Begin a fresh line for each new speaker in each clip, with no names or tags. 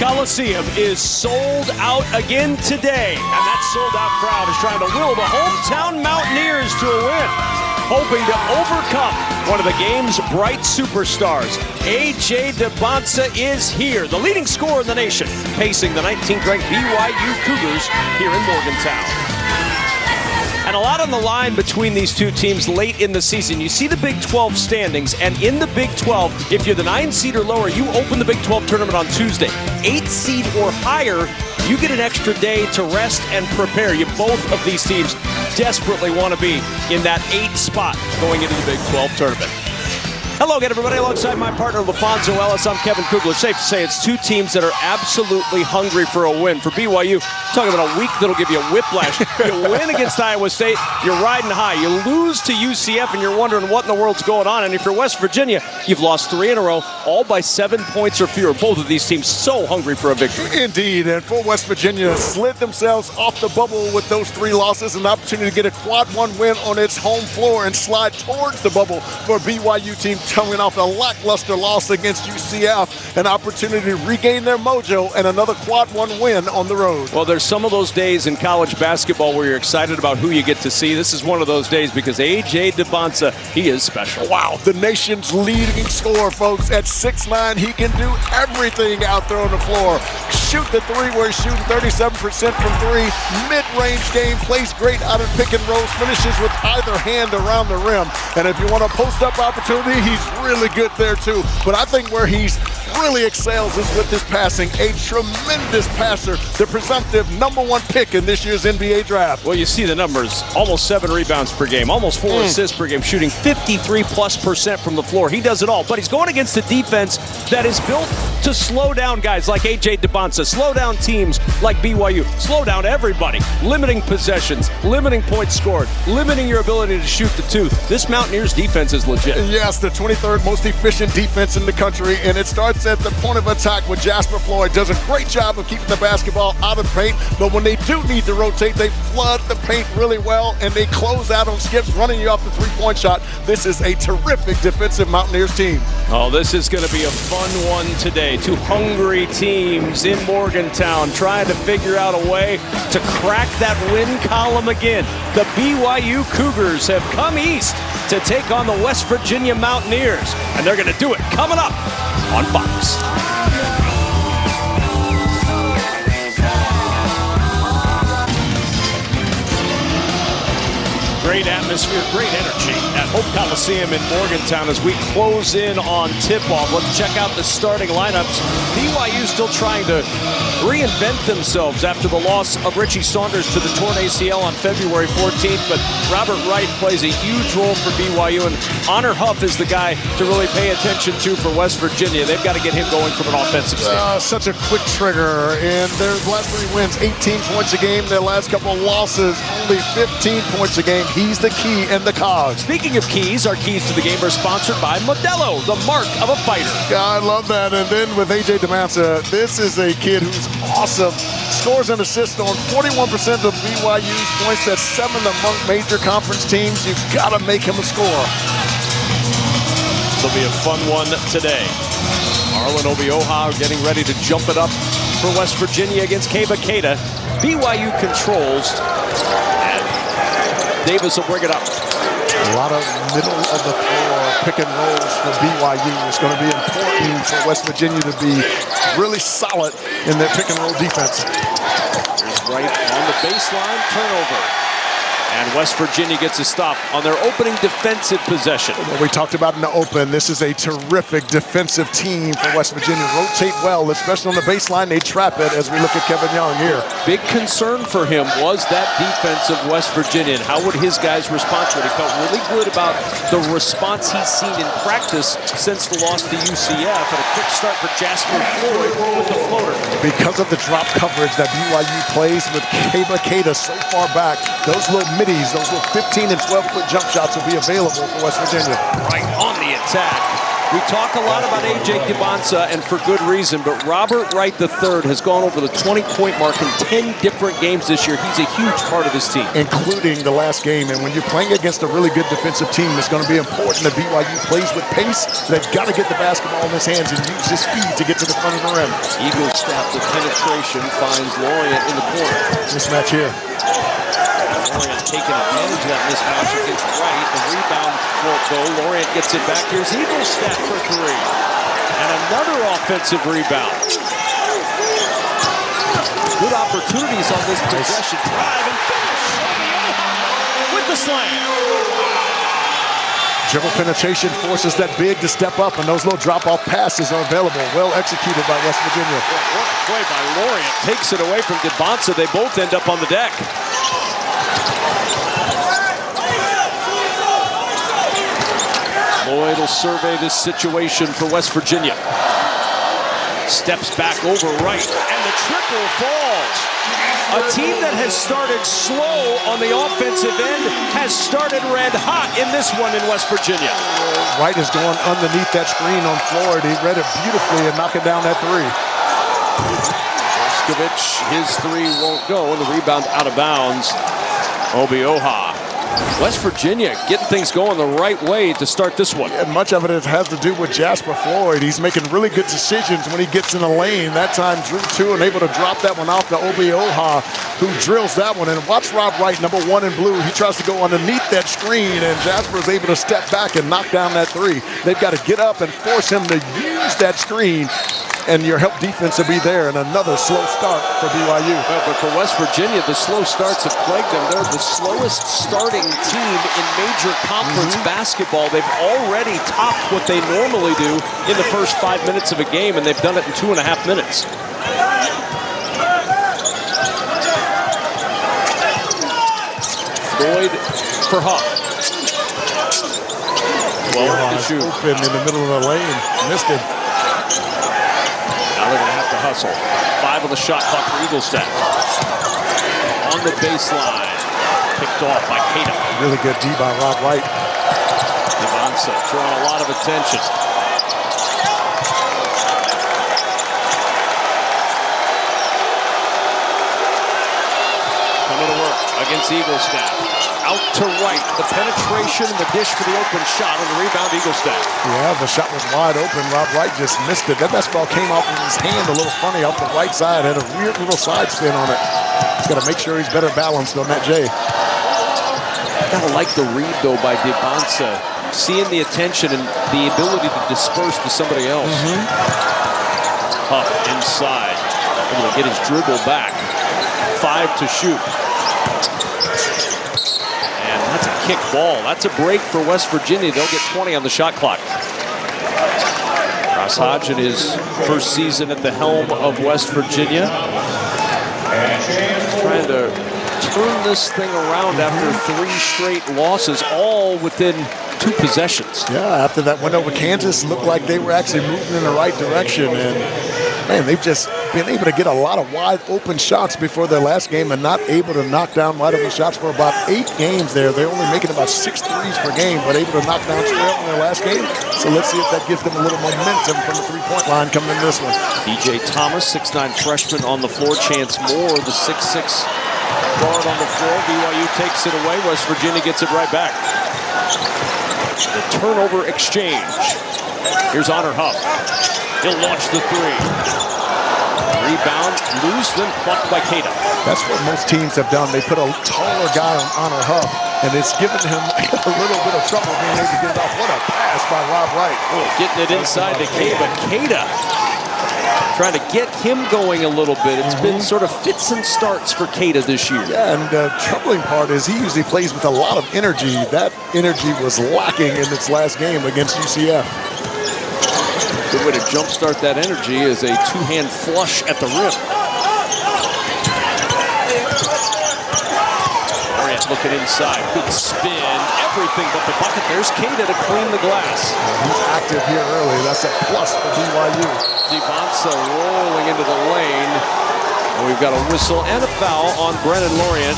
Coliseum is sold out again today, and that sold-out crowd is trying to will the hometown Mountaineers to a win, hoping to overcome one of the game's bright superstars. A.J. DeBonsa is here, the leading scorer in the nation, pacing the 19th-ranked BYU Cougars here in Morgantown. And a lot on the line between these two teams late in the season. You see the Big 12 standings, and in the Big 12, if you're the 9 seed or lower, you open the Big 12 tournament on Tuesday. 8 seed or higher, you get an extra day to rest and prepare. Both of these teams desperately want to be in that 8 spot going into the Big 12 tournament. Hello again, everybody. Alongside my partner, LaFonso Ellis, I'm Kevin Kugler. Safe to say it's two teams that are absolutely hungry for a win. For BYU, talking about a week that'll give you a whiplash. You win against Iowa State, you're riding high. You lose to UCF, and you're wondering what in the world's going on. And if you're West Virginia, you've lost 3 in a row, all by 7 points or fewer. Both of these teams so hungry for a victory.
Indeed, and for West Virginia, slid themselves off the bubble with those 3 losses, an opportunity to get a quad 1 win on its home floor and slide towards the bubble for a BYU team coming off a lackluster loss against UCF, an opportunity to regain their mojo and another quad 1 win on the road.
Well, there's some of those days in college basketball where you're excited about who you get to see. This is one of those days because A.J. DeBonsa, he is special.
Wow, the nation's leading scorer, folks. At 6'9", he can do everything out there on the floor. Shoot the 3 where he's shooting 37% from 3. Mid-range game, plays great out of pick and rolls, finishes with either hand around the rim. And if you want a post-up opportunity, he's really good there too. But I think where he's really excels is with his passing. A tremendous passer, the presumptive #1 pick in this year's NBA draft.
Well, you see the numbers. Almost 7 rebounds per game, almost 4 assists per game, shooting 53+% from the floor. He does it all, but he's going against a defense that is built to slow down guys like A.J. DeBonsa, slow down teams like BYU, slow down everybody, limiting possessions, limiting points scored, limiting your ability to shoot the 2. This Mountaineers defense is legit.
Yes, the 23rd most efficient defense in the country, and it starts at the point of attack with Jasper Floyd. Does a great job of keeping the basketball out of the paint, but when they do need to rotate, they flood the paint really well, and they close out on skips, running you off the 3-point shot. This is a terrific defensive Mountaineers team.
Oh, this is going to be a fun one today. 2 hungry teams in Morgantown trying to figure out a way to crack that win column again. The BYU Cougars have come east to take on the West Virginia Mountaineers, and they're going to do it coming up on Fox. Great atmosphere, great energy at Hope Coliseum in Morgantown as we close in on tip-off. Let's check out the starting lineups. BYU still trying to reinvent themselves after the loss of Richie Saunders to the torn ACL on February 14th, but Robert Wright plays a huge role for BYU, and Honor Huff is the guy to really pay attention to for West Virginia. They've got to get him going from an offensive standpoint.
Such a quick trigger, and their last 3 wins, 18 points a game. Their last couple of losses, only 15 points a game. He's the key and the cog.
Speaking of keys, our keys to the game are sponsored by Modelo, the mark of a fighter.
Yeah, I love that. And then with A.J. DeBonsa, this is a kid who's awesome. Scores and assists on 41% of BYU's points. That's 7th among major conference teams. You've got to make him a scorer.
This will be a fun one today. Marlon Obioha getting ready to jump it up for West Virginia against Keba Keita. BYU controls. Davis will bring it up.
A lot of middle of the floor pick and rolls for BYU. It's going to be important for West Virginia to be really solid in their pick and roll defense.
Here's Wright on the baseline, turnover. And West Virginia gets a stop on their opening defensive possession.
What we talked about in the open, this is a terrific defensive team for West Virginia. Rotate well, especially on the baseline. They trap it as we look at Kevin Young here.
Big concern for him was that defense of West Virginia, and how would his guys respond to it. He felt really good about the response he's seen in practice since the loss to UCF. And a quick start for Jasper Floyd with the floater.
Because of the drop coverage that BYU plays with Keba Keita so far back, those little middies, those little 15 and 12-foot jump shots will be available for West Virginia.
Right on the attack. We talk a lot about A.J. Dibonsa, and for good reason, but Robert Wright III has gone over the 20-point mark in 10 different games this year. He's a huge part of this team.
Including the last game. And when you're playing against a really good defensive team, it's going to be important that BYU plays with pace. They've got to get the basketball in his hands and use his speed to get to the front of the rim.
Eagles staff with penetration finds Lorient in the corner.
Mismatch here.
Lorient taking advantage of that mismatch against Wright. The rebound won't go. Lorient gets it back. Here's Eagles staff for three. And another offensive rebound. Good opportunities on this possession. Drive and finish with the slam.
Dribble penetration forces that big to step up, and those little drop-off passes are available. Well executed by West Virginia.
What play by Lorient. Takes it away from Dibonsa. They both end up on the deck. Lloyd will survey this situation for West Virginia. Steps back over Wright, and the triple falls. A team that has started slow on the offensive end has started red hot in this one in West Virginia.
Wright is going underneath that screen on Floyd. He read it beautifully and knocking down that three.
Boscovich, his three won't go, and the rebound out of bounds. Obioha. West Virginia getting things going the right way to start this one.
Yeah, much of it has to do with Jasper Floyd. He's making really good decisions when he gets in the lane. That time drew two and able to drop that one off to Obioha, who drills that one. And watch Rob Wright, number one in blue. He tries to go underneath that screen, and Jasper is able to step back and knock down that three. They've got to get up and force him to use that screen, and your help defense will be there. And another slow start for BYU.
But for West Virginia, the slow starts have plagued them. They're the slowest starting team in major conference basketball. They've already topped what they normally do in the first 5 minutes of a game, and they've done it in 2.5 minutes. Floyd for Huff. 12 to shoot.
Open in the middle of the lane. Missed it.
Now they're going to have to hustle. 5 on the shot clock for Eaglestaff. On the baseline. Picked off by Keita.
Really good D by Rob Wright.
Dibonsa drawing a lot of attention. Coming to work against Eaglestaff. Out to right. The penetration and the dish for the open shot on the rebound, Eaglestaff.
Yeah, the shot was wide open. Rob Wright just missed it. That basketball came off of his hand a little funny off the right side. Had a weird little side spin on it. He's got to make sure he's better balanced on that J.
Gotta like the read, though, by Dibonsa. Seeing the attention and the ability to disperse to somebody else. Huff inside. Able to get his dribble back. 5 to shoot. And that's a kick ball. That's a break for West Virginia. They'll get 20 on the shot clock. Ross Hodge in his first season at the helm of West Virginia. Trying to turn this thing around after 3 straight losses, all within 2 possessions.
Yeah, after that win over Kansas, looked like they were actually moving in the right direction. And man, they've just been able to get a lot of wide open shots before their last game and not able to knock down wide open shots for about 8 games there. They're only making about 6 threes per game, but able to knock down 12 in their last game. So let's see if that gives them a little momentum from the 3-point line coming in this one.
DJ Thomas, 6'9" freshman on the floor. Chance Moore, the 6'6" guard on the floor. BYU takes it away. West Virginia gets it right back. The turnover exchange. Here's Honor Huff. He'll launch the 3. Rebound, loose, then plucked by Keita.
That's what most teams have done. They put a taller guy on Honor Huff, and it's given him a little bit of trouble being able to get it off. What a pass by Rob Wright.
Oh, getting it inside to Keita, but Keita trying to get him going a little bit. It's been sort of fits and starts for Keita this year.
Yeah, and the troubling part is he usually plays with a lot of energy. That energy was lacking in its last game against UCF.
Good way to jumpstart that energy is a 2-hand flush at the rim. Lorient looking inside. Good spin. Everything but the bucket. There's Keita to clean the glass.
He's active here early. That's a plus for BYU.
Dibonsa rolling into the lane. And we've got a whistle and a foul on Brennan Lorient.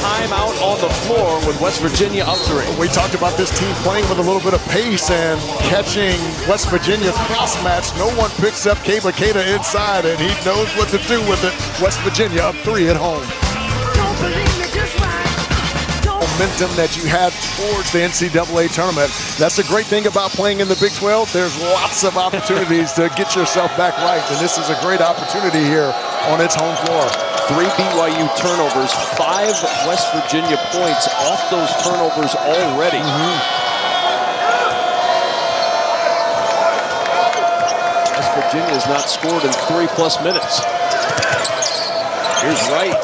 time out on the floor with West Virginia up 3.
We talked about this team playing with a little bit of pace and catching West Virginia cross match. No one picks up Keba Keita inside, and he knows what to do with it. West Virginia up 3 at home. Momentum that you had towards the NCAA tournament. That's the great thing about playing in the Big 12. There's lots of opportunities to get yourself back right, and this is a great opportunity here on its home floor.
3 BYU turnovers, 5 West Virginia points off those turnovers already. West Virginia has not scored in 3+ minutes. Here's Wright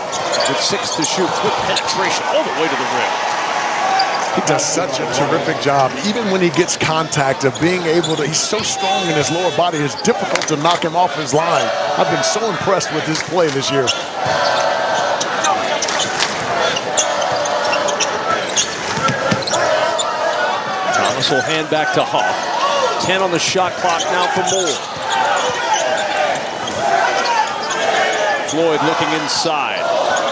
with 6 to shoot. Good penetration all the way to the rim.
He does such a terrific job, even when he gets contact, of being able to, he's so strong in his lower body, it's difficult to knock him off his line. I've been so impressed with his play this year.
Thomas will hand back to Huff. 10 on the shot clock now for Moore. Floyd looking inside.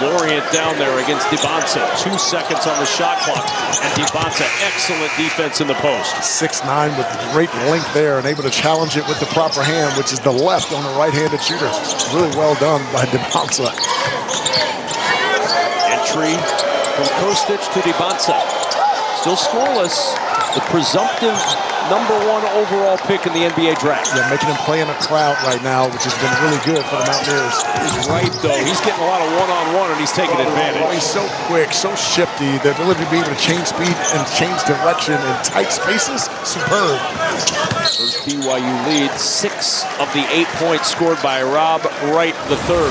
Lorient down there against DeBonsa. 2 seconds on the shot clock. And DeBonsa, excellent defense in the post.
6'9" with great length there and able to challenge it with the proper hand, which is the left on the right-handed shooter. Really well done by DeBonsa.
Entry from Kostic to DeBonsa. Still scoreless. The presumptive #1 overall pick in the NBA draft.
Yeah, making him play in a crowd right now, which has been really good for the Mountaineers.
He's right, though. He's getting a lot of one-on-one, and he's taking advantage.
He's so quick, so shifty. The ability to be able to change speed and change direction in tight spaces, superb.
First BYU lead, 6 of the 8 points scored by Rob Wright III.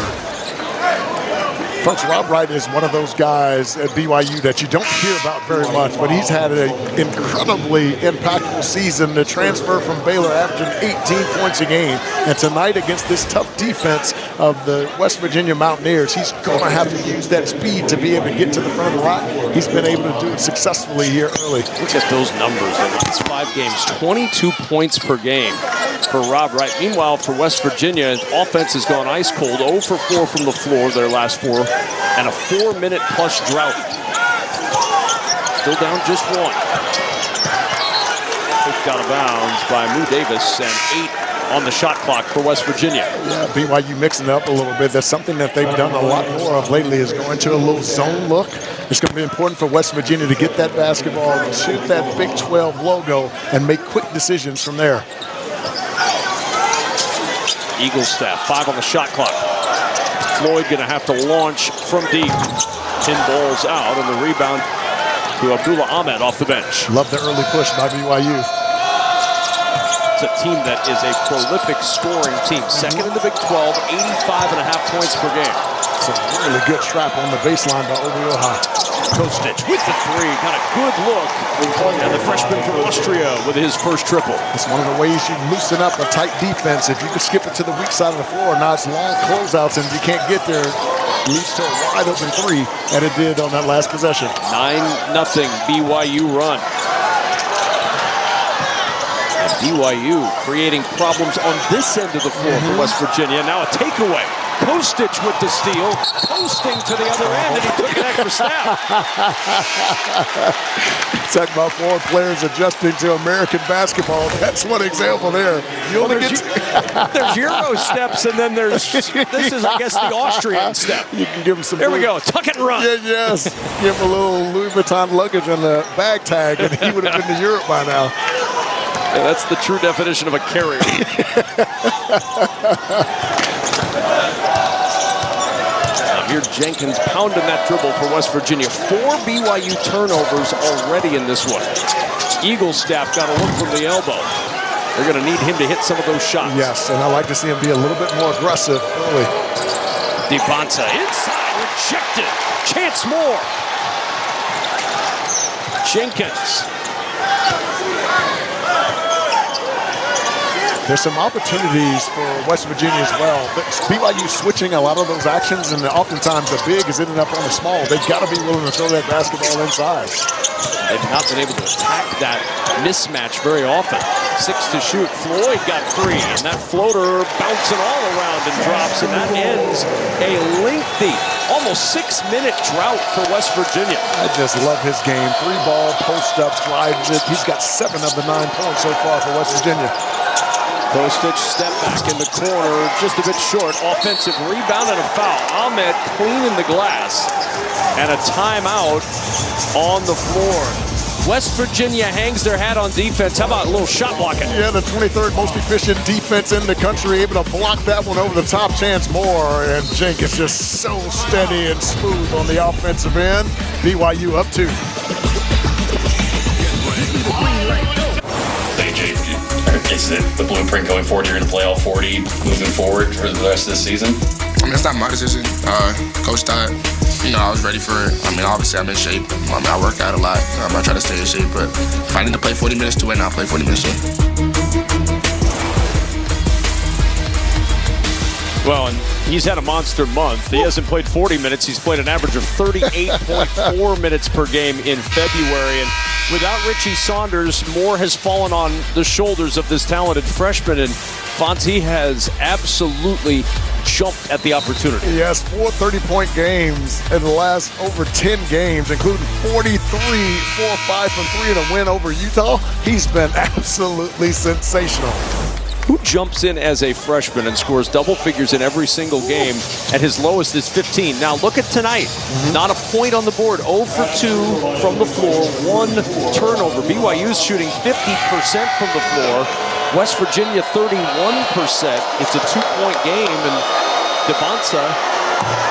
Folks, Rob Wright is one of those guys at BYU that you don't hear about very much, but he's had an incredibly impactful season. The transfer from Baylor averaging 18 points a game. And tonight against this tough defense of the West Virginia Mountaineers, he's going to have to use that speed to be able to get to the front of the rock. He's been able to do it successfully here early.
Look at those numbers in these 5 games, 22 points per game for Rob Wright. Meanwhile, for West Virginia, offense has gone ice cold, 0 for 4 from the floor their last 4. And a 4-minute-plus drought. Still down just 1. Kicked out of bounds by Moo Davis, and 8 on the shot clock for West Virginia.
Yeah, BYU mixing it up a little bit. That's something that they've done a lot more of lately, is going to a little zone look. It's going to be important for West Virginia to get that basketball, shoot that Big 12 logo, and make quick decisions from there.
Eagles staff, 5 on the shot clock. Floyd going to have to launch from deep. 10 balls out, and the rebound to Abdullah Ahmed off the bench.
Love the early push by BYU.
It's a team that is a prolific scoring team. Second in the Big 12, 85.5 points per game.
It's a really good trap on the baseline by Obi-Oha.
Kostic with the 3, got a good look. And the freshman from Austria with his first triple.
It's one of the ways you loosen up a tight defense. If you can skip it to the weak side of the floor, now it's long closeouts, and if you can't get there, it leads to a wide open 3, and it did on that last possession.
9-0 BYU run. And BYU creating problems on this end of the floor for West Virginia. Now a takeaway. Kostic with the steal, posting to the other end, and he took an extra step.
Talk about 4 players adjusting to American basketball. That's one example there. You only get
there's Euro steps, and then there's, this is, I guess, the Austrian step.
You can give him some.
There we go, tuck it and run.
Yeah, yes. Give him a little Louis Vuitton luggage on the bag tag, and he would have been to Europe by now.
Yeah, that's the true definition of a carrier. Here Jenkins pounding that dribble for West Virginia. 4 BYU turnovers already in this one. Eagles staff got a look from the elbow. They're going to need him to hit some of those shots.
Yes, and I like to see him be a little bit more aggressive early.
DeBonsa inside, rejected. Chance more. Jenkins.
There's some opportunities for West Virginia as well. But BYU switching a lot of those actions, and oftentimes the big is ending up on the small. They've got to be willing to throw that basketball inside.
They've not been able to attack that mismatch very often. 6 to shoot. Floyd got 3, and that floater bouncing all around and drops, and that ends a lengthy, almost 6-minute drought for West Virginia.
I just love his game. 3-ball, post up, drives it. He's got 7 of the 9 points so far for West Virginia.
Kostic step back in the corner, just a bit short. Offensive rebound and a foul. Ahmed cleaning the glass, and a timeout on the floor. West Virginia hangs their hat on defense. How about a little shot blocking?
Yeah, the 23rd most efficient defense in the country, able to block that one over the top. Chance Moore, and Jink is just so steady and smooth on the offensive end. BYU up 2.
Is it the blueprint going forward? You're going to play all 40 moving forward for the rest of the season?
I mean, it's not my decision. Coach thought, I was ready for it. I mean, obviously I'm in shape. I work out a lot. I try to stay in shape, but if I need to play 40 minutes to win, I'll play 40 minutes to win.
Well, and he's had a monster month. He hasn't played 40 minutes. He's played an average of 38.4 minutes per game in February. And without Richie Saunders, more has fallen on the shoulders of this talented freshman. And Fonzie has absolutely jumped at the opportunity.
He has 4 30-point games in the last over 10 games, including 43, 4 5 from 3 in a win over Utah. He's been absolutely sensational.
Who jumps in as a freshman and scores double figures in every single game, at his lowest is 15. Now look at tonight. Not a point on the board. 0 for 2 from the floor, 1 turnover. BYU's shooting 50% from the floor. West Virginia 31%. It's a 2-point game, and DeBonsa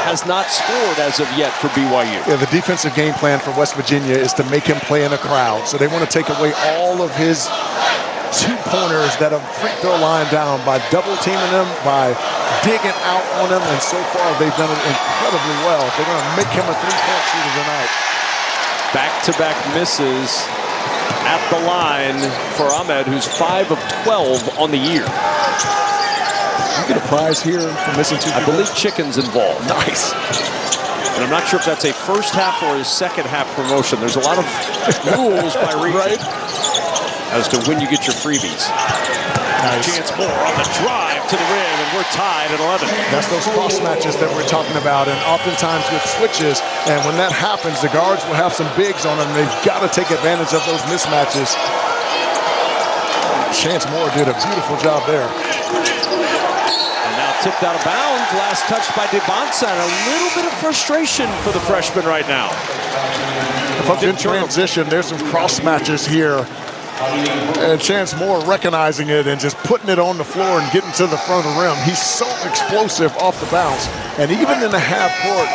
has not scored as of yet for BYU.
Yeah, the defensive game plan for West Virginia is to make him play in a crowd. So they want to take away all of his 2-pointers that are free throw line down by double teaming them, by digging out on them, and so far they've done it incredibly well. They're going to make him a 3-point shooter tonight.
Back-to-back misses at the line for Ahmed, who's 5 of 12 on the year.
You get a prize here for missing 2
I believe Chicken's involved.
Nice.
And I'm not sure if that's a first half or a second half promotion. There's a lot of rules by region as to when you get your freebies.
Nice.
Chance Moore on the drive to the rim, and we're tied at 11.
That's those cross matches that we're talking about, and oftentimes with switches. And when that happens, the guards will have some bigs on them. They've got to take advantage of those mismatches. Chance Moore did a beautiful job there.
And now tipped out of bounds. Last touch by DeBonsa. And a little bit of frustration for the freshman right now.
In transition, there's some cross matches here. And Chance Moore recognizing it and just putting it on the floor and getting to the front of the rim. He's so explosive off the bounce. And even in the half court,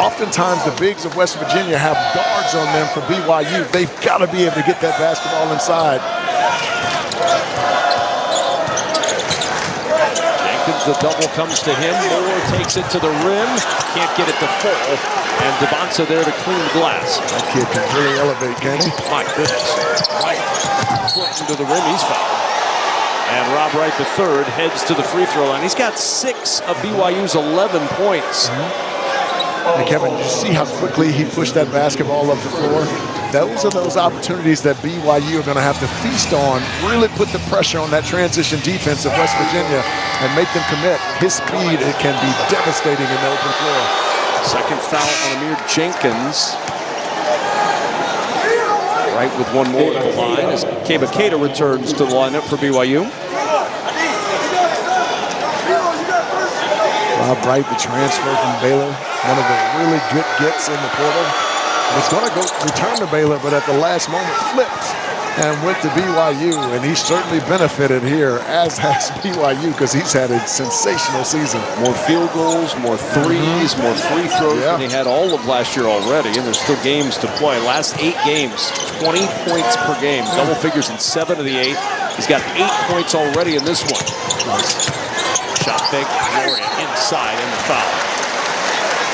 oftentimes the bigs of West Virginia have guards on them for BYU. They've got to be able to get that basketball inside.
Jenkins, the double comes to him. Moore takes it to the rim. Can't get it to full. And DeBonsa there to clean the glass.
That kid can really elevate, can't he?
My goodness. Right. Foot into the rim, he's fouled. And Rob Wright III heads to the free throw line. He's got 6 of BYU's 11 points.
And Kevin, you see how quickly he pushed that basketball up the floor? Those are those opportunities that BYU are going to have to feast on, really put the pressure on that transition defense of West Virginia and make them commit. His speed, it can be devastating in the open floor.
Second foul on Amir Jenkins. Right with 1 more at the line as Keba Keita returns to the lineup for BYU.
Rob Wright, the transfer from Baylor, one of the really good gets in the portal. Was going to go return to Baylor, but at the last moment flipped and went to BYU, and he certainly benefited here, as has BYU, because he's had a sensational season.
More field goals, more threes, more free throws than he had all of last year already, and there's still games to play. Last 8 games, 20 points per game, double figures in 7 of the 8. He's got 8 points already in this one. Nice. Shot fake, Gloria inside, and the foul.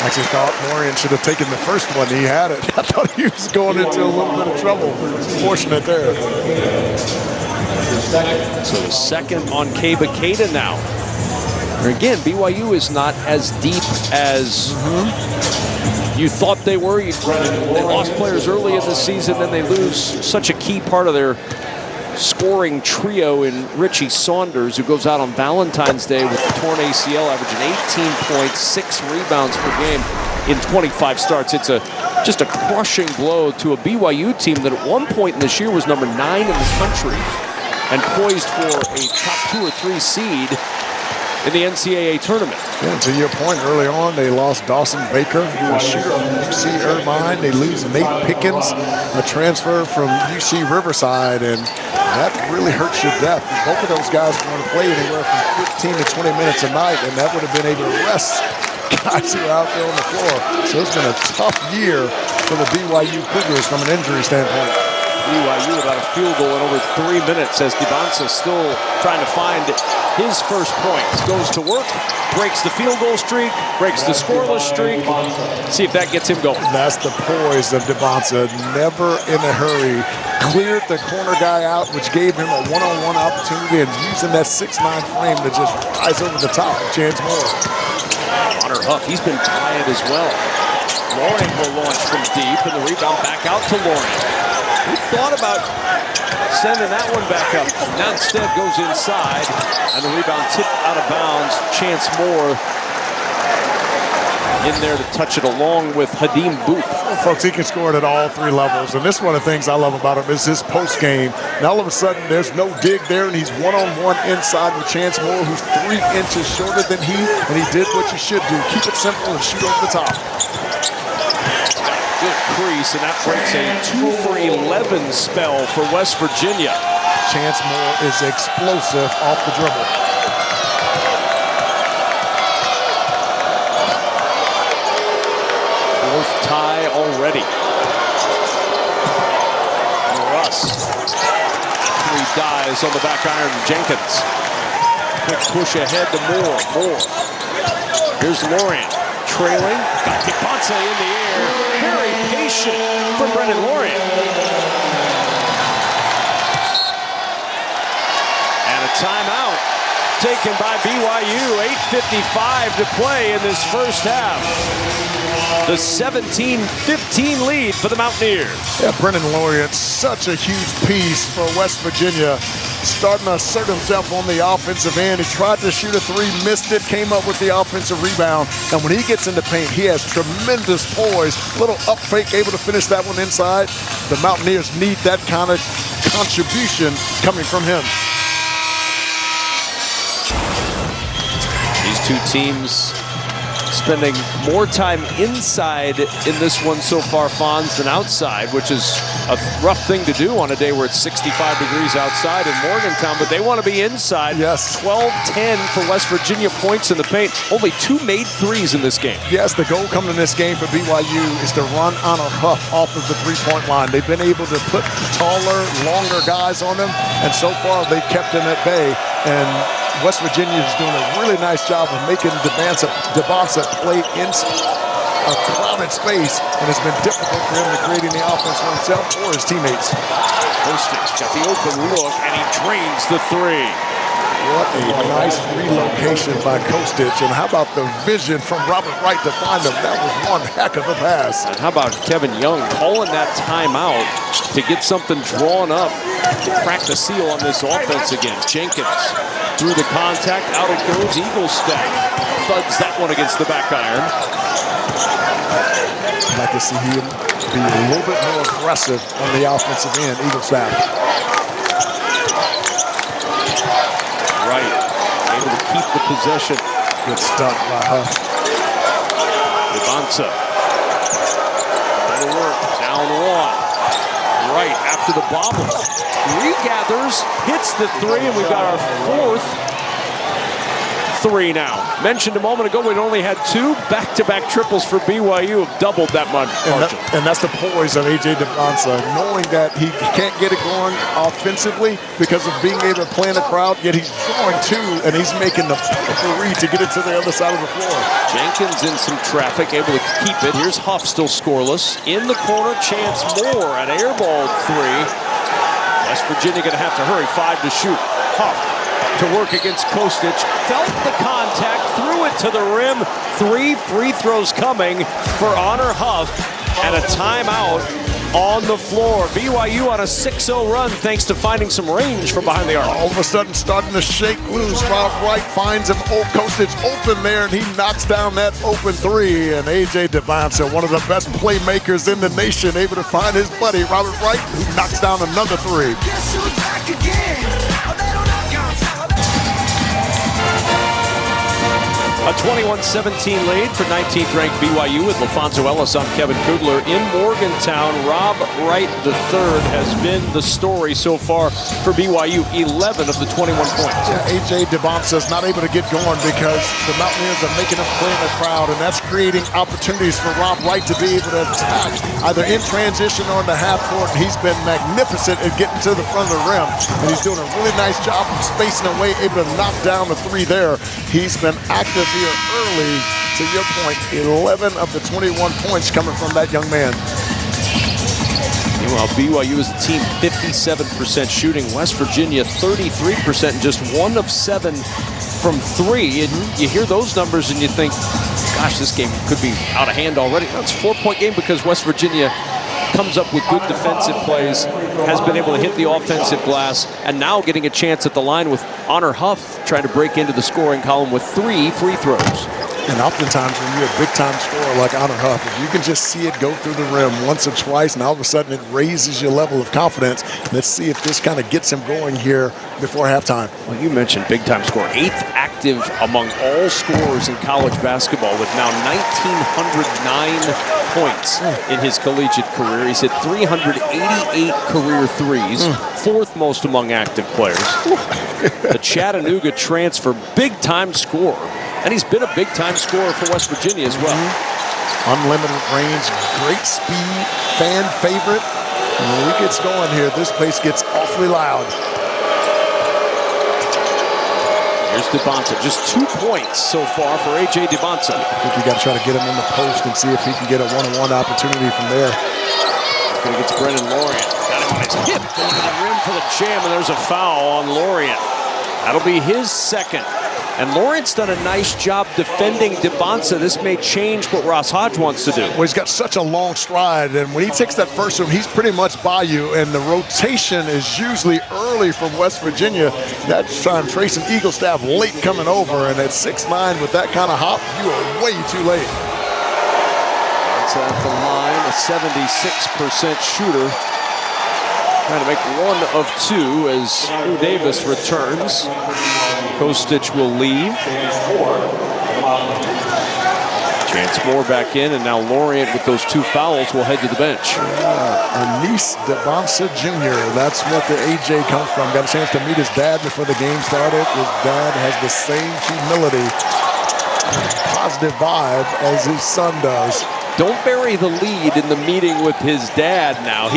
Actually thought Lorian should have taken the first one. He had it. I thought he was going into a little bit of trouble. Fortunate there.
So the second on Keita now. And again, BYU is not as deep as you thought they were. They lost players early in the season, then they lose such a key part of their scoring trio in Richie Saunders, who goes out on Valentine's Day with a torn ACL, averaging 18 points, 6 rebounds per game in 25 starts. It's just a crushing blow to a BYU team that at one point in this year was number 9 in the country and poised for a top 2 or 3 seed in the NCAA tournament.
Yeah, to your point, early on, they lost Dawson Baker, a shooter from UC Irvine. They lose Nate Pickens, a transfer from UC Riverside, and that really hurts your depth. Both of those guys are going to play anywhere from 15 to 20 minutes a night, and that would have been able to rest guys who are out there on the floor. So it's been a tough year for the BYU Cougars from an injury standpoint.
BYU about a field goal in over 3 minutes as DeBonsa still trying to find his first points. Goes to work, breaks the field goal streak, breaks the scoreless streak. See if that gets him going.
That's the poise of DeBonsa. Never in a hurry. Cleared the corner guy out, which gave him a one-on-one opportunity, and using that 6'9" frame to just rise over the top. Chance Moore.
Connor Huff, he's been quiet as well. Lorian will launch from deep, and the rebound back out to Lorian. We thought about sending that one back up. Now instead goes inside, and the rebound tipped out of bounds. Chance Moore in there to touch it along with Hadim Boop.
Well, folks, he can score it at all 3 levels, and this is one of the things I love about him is his post game. Now all of a sudden there's no dig there, and he's one-on-one inside with Chance Moore, who's 3 inches shorter than he, and he did what you should do. Keep it simple and shoot over the top.
Good crease, and that breaks a 2 for 11 spell for West Virginia.
Chance Moore is explosive off the dribble.
Fourth tie already. Russ. 3 dives on the back iron. Jenkins. Quick push ahead to Moore. Moore. Here's Lorian. Trailing. Got DeBonsa in the air. Very patient from Brendan Lorian. And a timeout taken by BYU. 8:55 to play in this first half. The 17-15 lead for the Mountaineers.
Yeah, Brendan Lorian, such a huge piece for West Virginia. Starting to assert himself on the offensive end. He tried to shoot a 3, missed it, came up with the offensive rebound. And when he gets into paint, he has tremendous poise. Little up fake, able to finish that one inside. The Mountaineers need that kind of contribution coming from him.
These two teams spending more time inside in this one so far, Fonz, than outside, which is a rough thing to do on a day where it's 65 degrees outside in Morgantown, but they want to be inside.
Yes.
12-10 for West Virginia points in the paint. Only 2 made threes in this game.
Yes, the goal coming in this game for BYU is to run Honor Huff off of the 3-point line. They've been able to put taller, longer guys on them, and so far they've kept them at bay. And West Virginia is doing a really nice job of making DeBonsa play in a crowded space, and it's been difficult for him to create any offense for himself or his teammates.
Kostic got the open look, and he drains the 3.
What a nice relocation by Kostic, and how about the vision from Robert Wright to find him? That was one heck of a pass.
And how about Kevin Young calling that timeout to get something drawn up to crack the seal on this offense again. Jenkins through the contact, out it goes, Eagle stack. Thuds that one against the back iron.
I'd like to see him be a little bit more aggressive on the offensive end, Eagle stack.
Right, able to keep the possession.
Good stuff by Huff.
DeBonsa. Better work, down 1. Right after the bobble. Regathers, hits the 3, and we've got our 4th three now. Mentioned a moment ago, we'd only had 2 back-to-back triples for BYU, have doubled that much.
And that's the poise of A.J. Debonsa, knowing that he can't get it going offensively because of being able to play in the crowd, yet he's drawing 2, and he's making the three to get it to the other side of the floor.
Jenkins in some traffic, able to keep it. Here's Huff, still scoreless. In the corner, chance more at airball 3. West Virginia going to have to hurry, 5 to shoot. Huff to work against Kostic, felt the contact, threw it to the rim. 3 free throws coming for Honor Huff, and a timeout on the floor. BYU on a 6-0 run thanks to finding some range from behind the arc.
All of a sudden starting to shake loose. Rob Wright finds him. Kostic open there, and he knocks down that open 3. And A.J. Debonsa, one of the best playmakers in the nation, able to find his buddy Robert Wright, who knocks down another 3.
Guess who's back again?
A 21-17 lead for 19th ranked BYU with LaFonso Ellis on Kevin Kugler in Morgantown. Rob Wright III has been the story so far for BYU, 11 of the 21 points.
Yeah, A.J. Debonsa is not able to get going because the Mountaineers are making him play in the crowd, and that's creating opportunities for Rob Wright to be able to attack either in transition or in the half court. He's been magnificent at getting to the front of the rim, and he's doing a really nice job of spacing away, able to knock down the 3 there. He's been active here early. To your point, 11 of the 21 points coming from that young man.
Meanwhile, BYU is the team 57% shooting. West Virginia 33% and just 1 of 7 from 3. And you hear those numbers and you think, gosh, this game could be out of hand already. That's a 4-point game because West Virginia comes up with good defensive plays, has been able to hit the offensive glass, and now getting a chance at the line with Honor Huff trying to break into the scoring column with 3 free throws.
And oftentimes when you're a big-time scorer like Honor Huff, if you can just see it go through the rim once or twice, and all of a sudden it raises your level of confidence. Let's see if this kind of gets him going here before halftime.
Well, you mentioned big-time scorer. 8th active among all scorers in college basketball with now 1,909 points in his collegiate career. He's hit 388 career threes, 4th most among active players. The Chattanooga transfer, big-time scorer. And he's been a big-time scorer for West Virginia as well.
Unlimited range, great speed, fan favorite. And when he gets going here, this place gets awfully loud.
Here's Debonsa, just 2 points so far for A.J. Debonsa.
I think you got to try to get him in the post and see if he can get a one-on-one opportunity from there.
Going against Brennan Lorient. Got him on his hip, going to the rim for the jam, and there's a foul on Lorient. That'll be his 2nd. And Lawrence done a nice job defending Debonsa. This may change what Ross Hodge wants to do.
Well, he's got such a long stride, and when he takes that first one, he's pretty much by you, and the rotation is usually early from West Virginia. That's trying to trace an Eagle staff late coming over, and at 6'9" with that kind of hop, you are way too late.
That's at the line, a 76% shooter. Trying to make 1 of 2 as Drew Davis returns. Kostic will leave. Chance Moore back in, and now Lorient with those 2 fouls will head to the bench.
Anis Debonsa Jr., that's what the A.J. comes from. Got a chance to meet his dad before the game started. His dad has the same humility, positive vibe as his son does.
Don't bury the lead in the meeting with his dad now.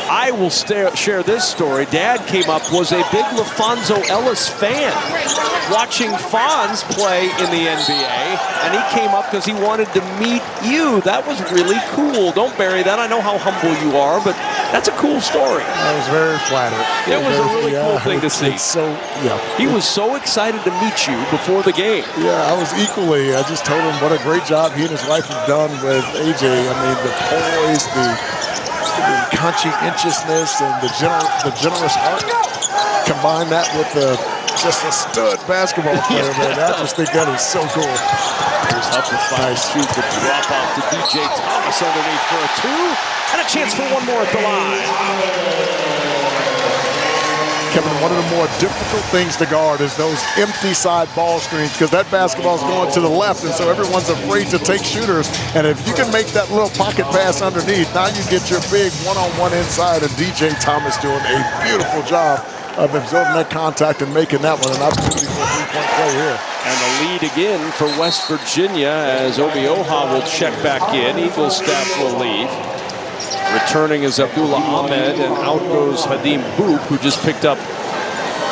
I will share this story. Dad came up, was a big LaFonso Ellis fan, watching Fonz play in the NBA, and he came up because he wanted to meet you. That was really cool. Don't bury that. I know how humble you are, but that's a cool story.
I was very flattered.
It was a really cool thing to see. He was so excited to meet you before the game.
Yeah, I was equally. I just told him what a great job he and his wife have done with A.J. I mean, the poise, the conscientiousness, and the generous heart. Combine that with just a stud basketball player, man. I just think that is so cool.
Here's Huff with 5 shoot to drop off to DJ Thomas underneath for a 2, and a chance for 1 more at the line.
Kevin, one of the more difficult things to guard is those empty side ball screens, because that basketball is going to the left, and so everyone's afraid to take shooters. And if you can make that little pocket pass underneath, now you get your big one-on-one inside, and DJ Thomas doing a beautiful job of absorbing that contact and making that one an opportunity for a three-point play here.
And the lead again for West Virginia as Obioha will check back in. Eagles staff will leave. Returning is Abdullah Ahmed, and out goes Hadim Boop, who just picked up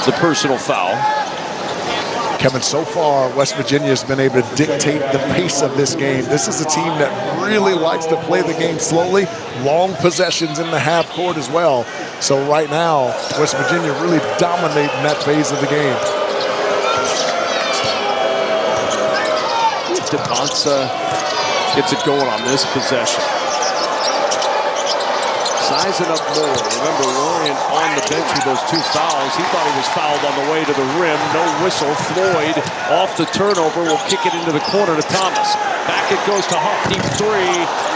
the personal foul.
Kevin, so far, West Virginia has been able to dictate the pace of this game. This is a team that really likes to play the game slowly, long possessions in the half court as well. So right now, West Virginia really dominating that phase of the game.
Devonsa gets it going on this possession. Sizing up more. Remember, Lorian on the bench with those 2 fouls. He thought he was fouled on the way to the rim. No whistle. Floyd off the turnover will kick it into the corner to Thomas. Back it goes to Huff. Deep 3.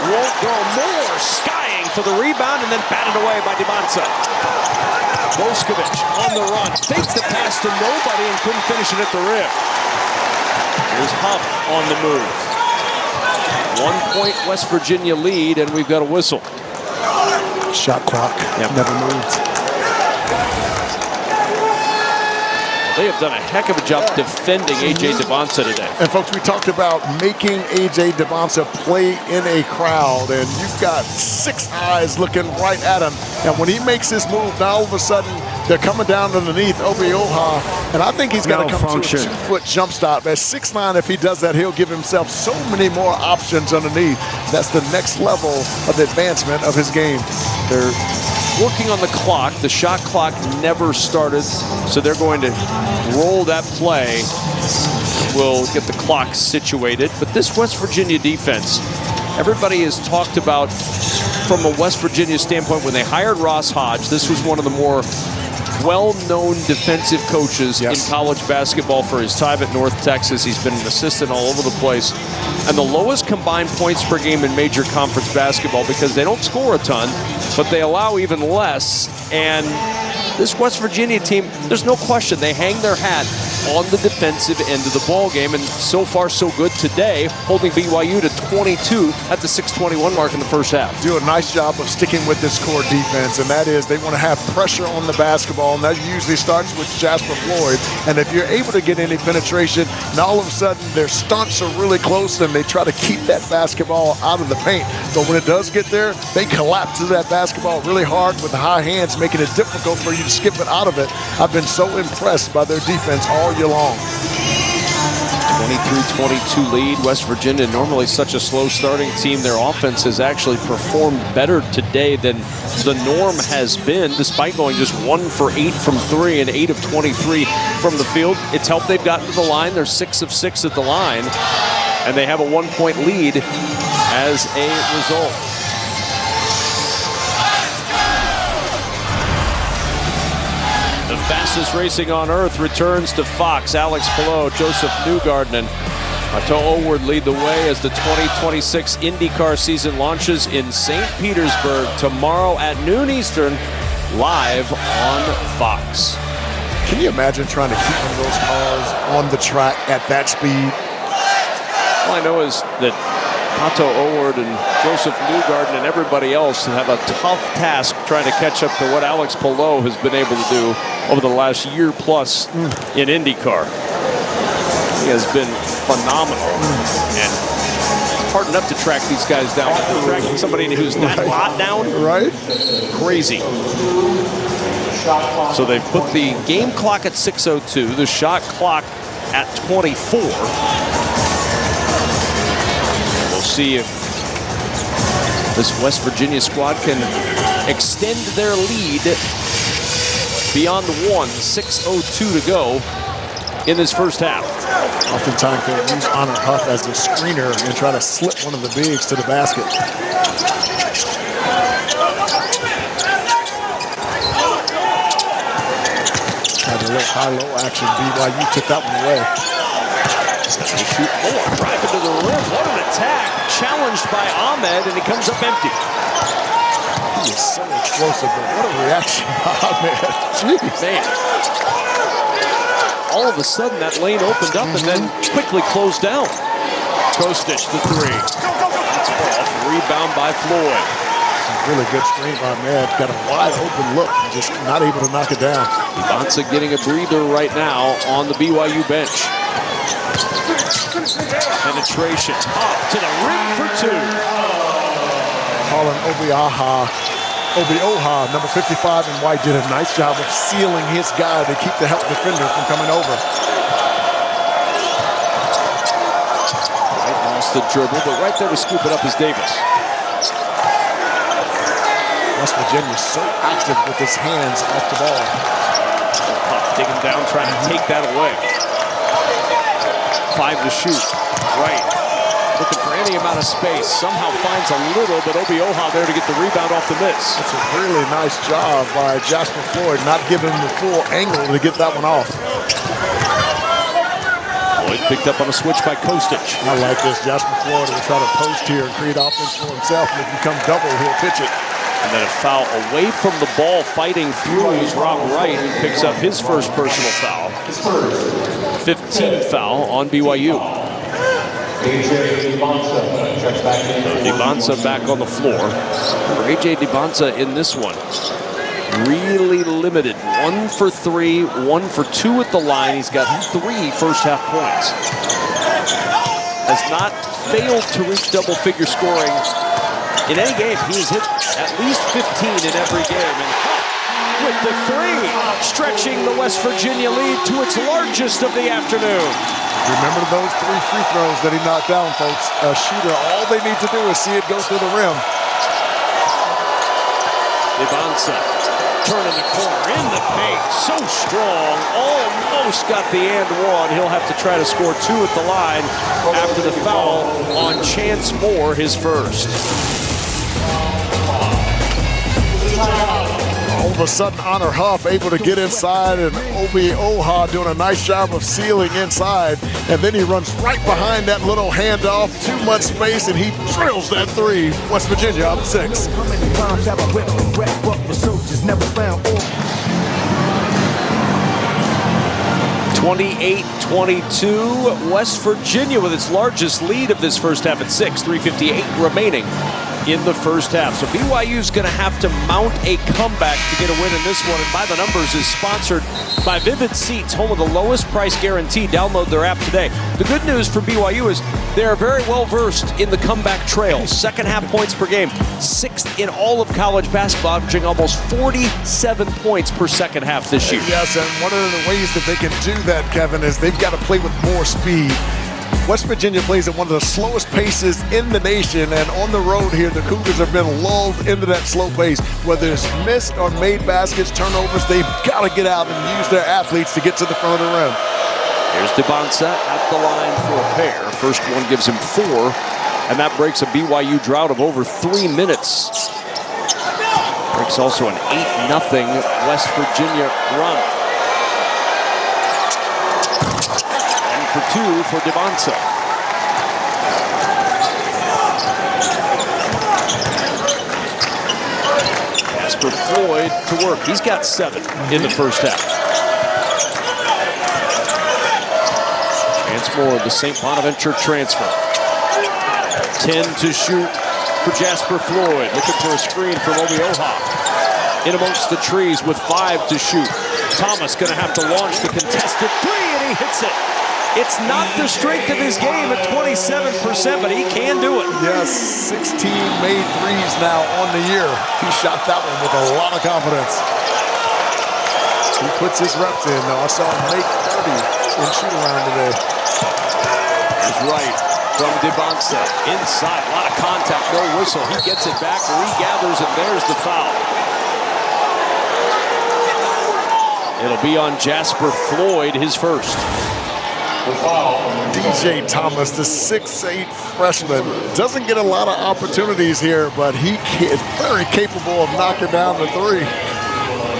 Won't go. Moore skying for the rebound and then batted away by Devonsa. Boskovic on the run. Faked the pass to nobody and couldn't finish it at the rim. Here's Huff on the move. 1 point West Virginia lead, and we've got a whistle.
Shot clock never moved.
They have done a heck of a job defending A.J. Devonsa today.
And folks, we talked about making A.J. Devonsa play in a crowd, and you've got 6 eyes looking right at him. And when he makes this move, now all of a sudden they're coming down underneath Obioha, and I think he's got to come to a 2-foot jump stop. At 6'9", if he does that, he'll give himself so many more options underneath. That's the next level of advancement of his game.
They're working on the clock. The shot clock never started, so they're going to roll that play. We'll get the clock situated. But this West Virginia defense, everybody has talked about from a West Virginia standpoint, when they hired Ross Hodge, this was one of the more well-known defensive coaches in college basketball for his time at North Texas. He's been an assistant all over the place. And the lowest combined points per game in major conference basketball, because they don't score a ton, but they allow even less. And this West Virginia team, there's no question, they hang their hat on the defensive end of the ball game, and so far so good today, holding BYU to 22 at the 6:21 mark in the first half.
Do a nice job of sticking with this core defense, and that is they want to have pressure on the basketball, and that usually starts with Jasper Floyd. And if you're able to get any penetration, now all of a sudden their stunts are really close, and they try to keep that basketball out of the paint. But when it does get there, they collapse to that basketball really hard with the high hands, making it difficult for you to skip it out of it. I've been so impressed by their defense all year long.
23-22 lead. West Virginia, normally such a slow starting team, their offense has actually performed better today than the norm has been, despite going just 1 for 8 from 3 and 8 of 23 from the field. It's helped they've gotten to the line. They're 6 of 6 at the line, and they have a 1-point lead as a result. The fastest racing on earth returns to Fox. Alex Palou, Joseph Newgarden, and Pato O'Ward lead the way as the 2026 IndyCar season launches in St. Petersburg tomorrow at noon Eastern, live on Fox.
Can you imagine trying to keep one of those cars on the track at that speed?
All I know is that Pato O'Ward and Joseph Newgarden and everybody else have a tough task trying to catch up to what Alex Palou has been able to do over the last year plus in IndyCar. He has been phenomenal. And it's hard enough to track these guys down. Tracking somebody who's that lot down,
right? Crazy.
So they've put the game clock at 6:02, the shot clock at 24. We'll see if this West Virginia squad can extend their lead beyond 1. 6:02 to go in this first half.
Oftentimes they'll use Honor Huff as a screener and try to slip one of the bigs to the basket. Had a little high-low action. BYU took that one away.
They shoot more. Driving to the rim. What an attack. Challenged by Ahmed, and he comes up empty.
He is so explosive, but what a reaction by Ahmed. Jeez.
Man. All of a sudden, that lane opened up and then quickly closed down. Kostic, the 3. That's off. Rebound by Floyd.
Really good screen by Med. Got a wide open look, just not able to knock it down.
Bonsa getting a breather right now on the BYU bench. Penetration off to the rim for two.
Colin Obi-Oha, number 55 in white, did a nice job of sealing his guy to keep the help defender from coming over.
Right, lost the dribble, but right there to scoop it up is Davis.
West Virginia so active with his hands off the ball.
Huff digging down, trying to take that away. 5 to shoot. Right. Looking for any amount of space. Somehow finds a little, but Obi-Oha there to get the rebound off the miss.
That's a really nice job by Jasper Floyd, not giving him the full angle to get that one off.
Floyd picked up on a switch by Kostic.
I like this. Jasper Floyd will try to post here and create offense for himself, and if you come double, he'll pitch it.
And then a foul away from the ball, fighting through is Rob Wright, who picks up his first personal foul. 15th foul on BYU. Dibonsa back on the floor. For A.J. Dibonsa in this one, really limited. 1 for 3, 1 for 2 at the line. He's got 3 first half points. Has not failed to reach double-figure scoring in any game. He has hit at least 15 in every game. And with the 3, stretching the West Virginia lead to its largest of the afternoon.
Remember those 3 free throws that he knocked down, folks. A shooter, all they need to do is see it go through the rim.
Dibonsa turning the corner in the paint. So strong. Almost got the and one. He'll have to try to score 2 at the line after the foul on Chance Moore, his first.
All of a sudden, Honor Huff able to get inside, and Obi-Oha doing a nice job of sealing inside. And then he runs right behind that little handoff, too much space, and he drills that 3. West Virginia up 6.
28-22, West Virginia with its largest lead of this first half at 6, 3:58 remaining in the first half. So BYU's going to have to mount a comeback to get a win in this one. And By the Numbers is sponsored by Vivid Seats, home of the lowest price guarantee. Download their app today. The good news for BYU is they are very well versed in the comeback trail. Second half points per game, 6th in all of college basketball, averaging almost 47 points per second half this year.
Yes, and one of the ways that they can do that, Kevin, is they've got to play with more speed. West Virginia plays at one of the slowest paces in the nation, and on the road here, the Cougars have been lulled into that slow pace. Whether it's missed or made baskets, turnovers, they've got to get out and use their athletes to get to the front of the rim.
Here's Dibonsa at the line for a pair. First one gives him 4, and that breaks a BYU drought of over 3 minutes. Breaks also an 8-0 West Virginia run. For 2 for Dibonsa. Jasper Floyd to work. He's got 7 in the first half. Chance Moore, the St. Bonaventure transfer. 10 to shoot for Jasper Floyd. Looking for a screen from Obi-Oha. In amongst the trees with 5 to shoot. Thomas going to have to launch the contested 3, and he hits it. It's not the strength of his game at 27%, but he can do it.
Yes, 16 made 3s now on the year. He shot that one with a lot of confidence. He puts his reps in. Now, I saw him make 30 in shoot-around today.
He's right from Dibonsa. Inside, a lot of contact, no whistle. He gets it back, regathers, and there's the foul. It'll be on Jasper Floyd, his first.
DJ Thomas, the 6'8" freshman, doesn't get a lot of opportunities here, but he is very capable of knocking down the 3.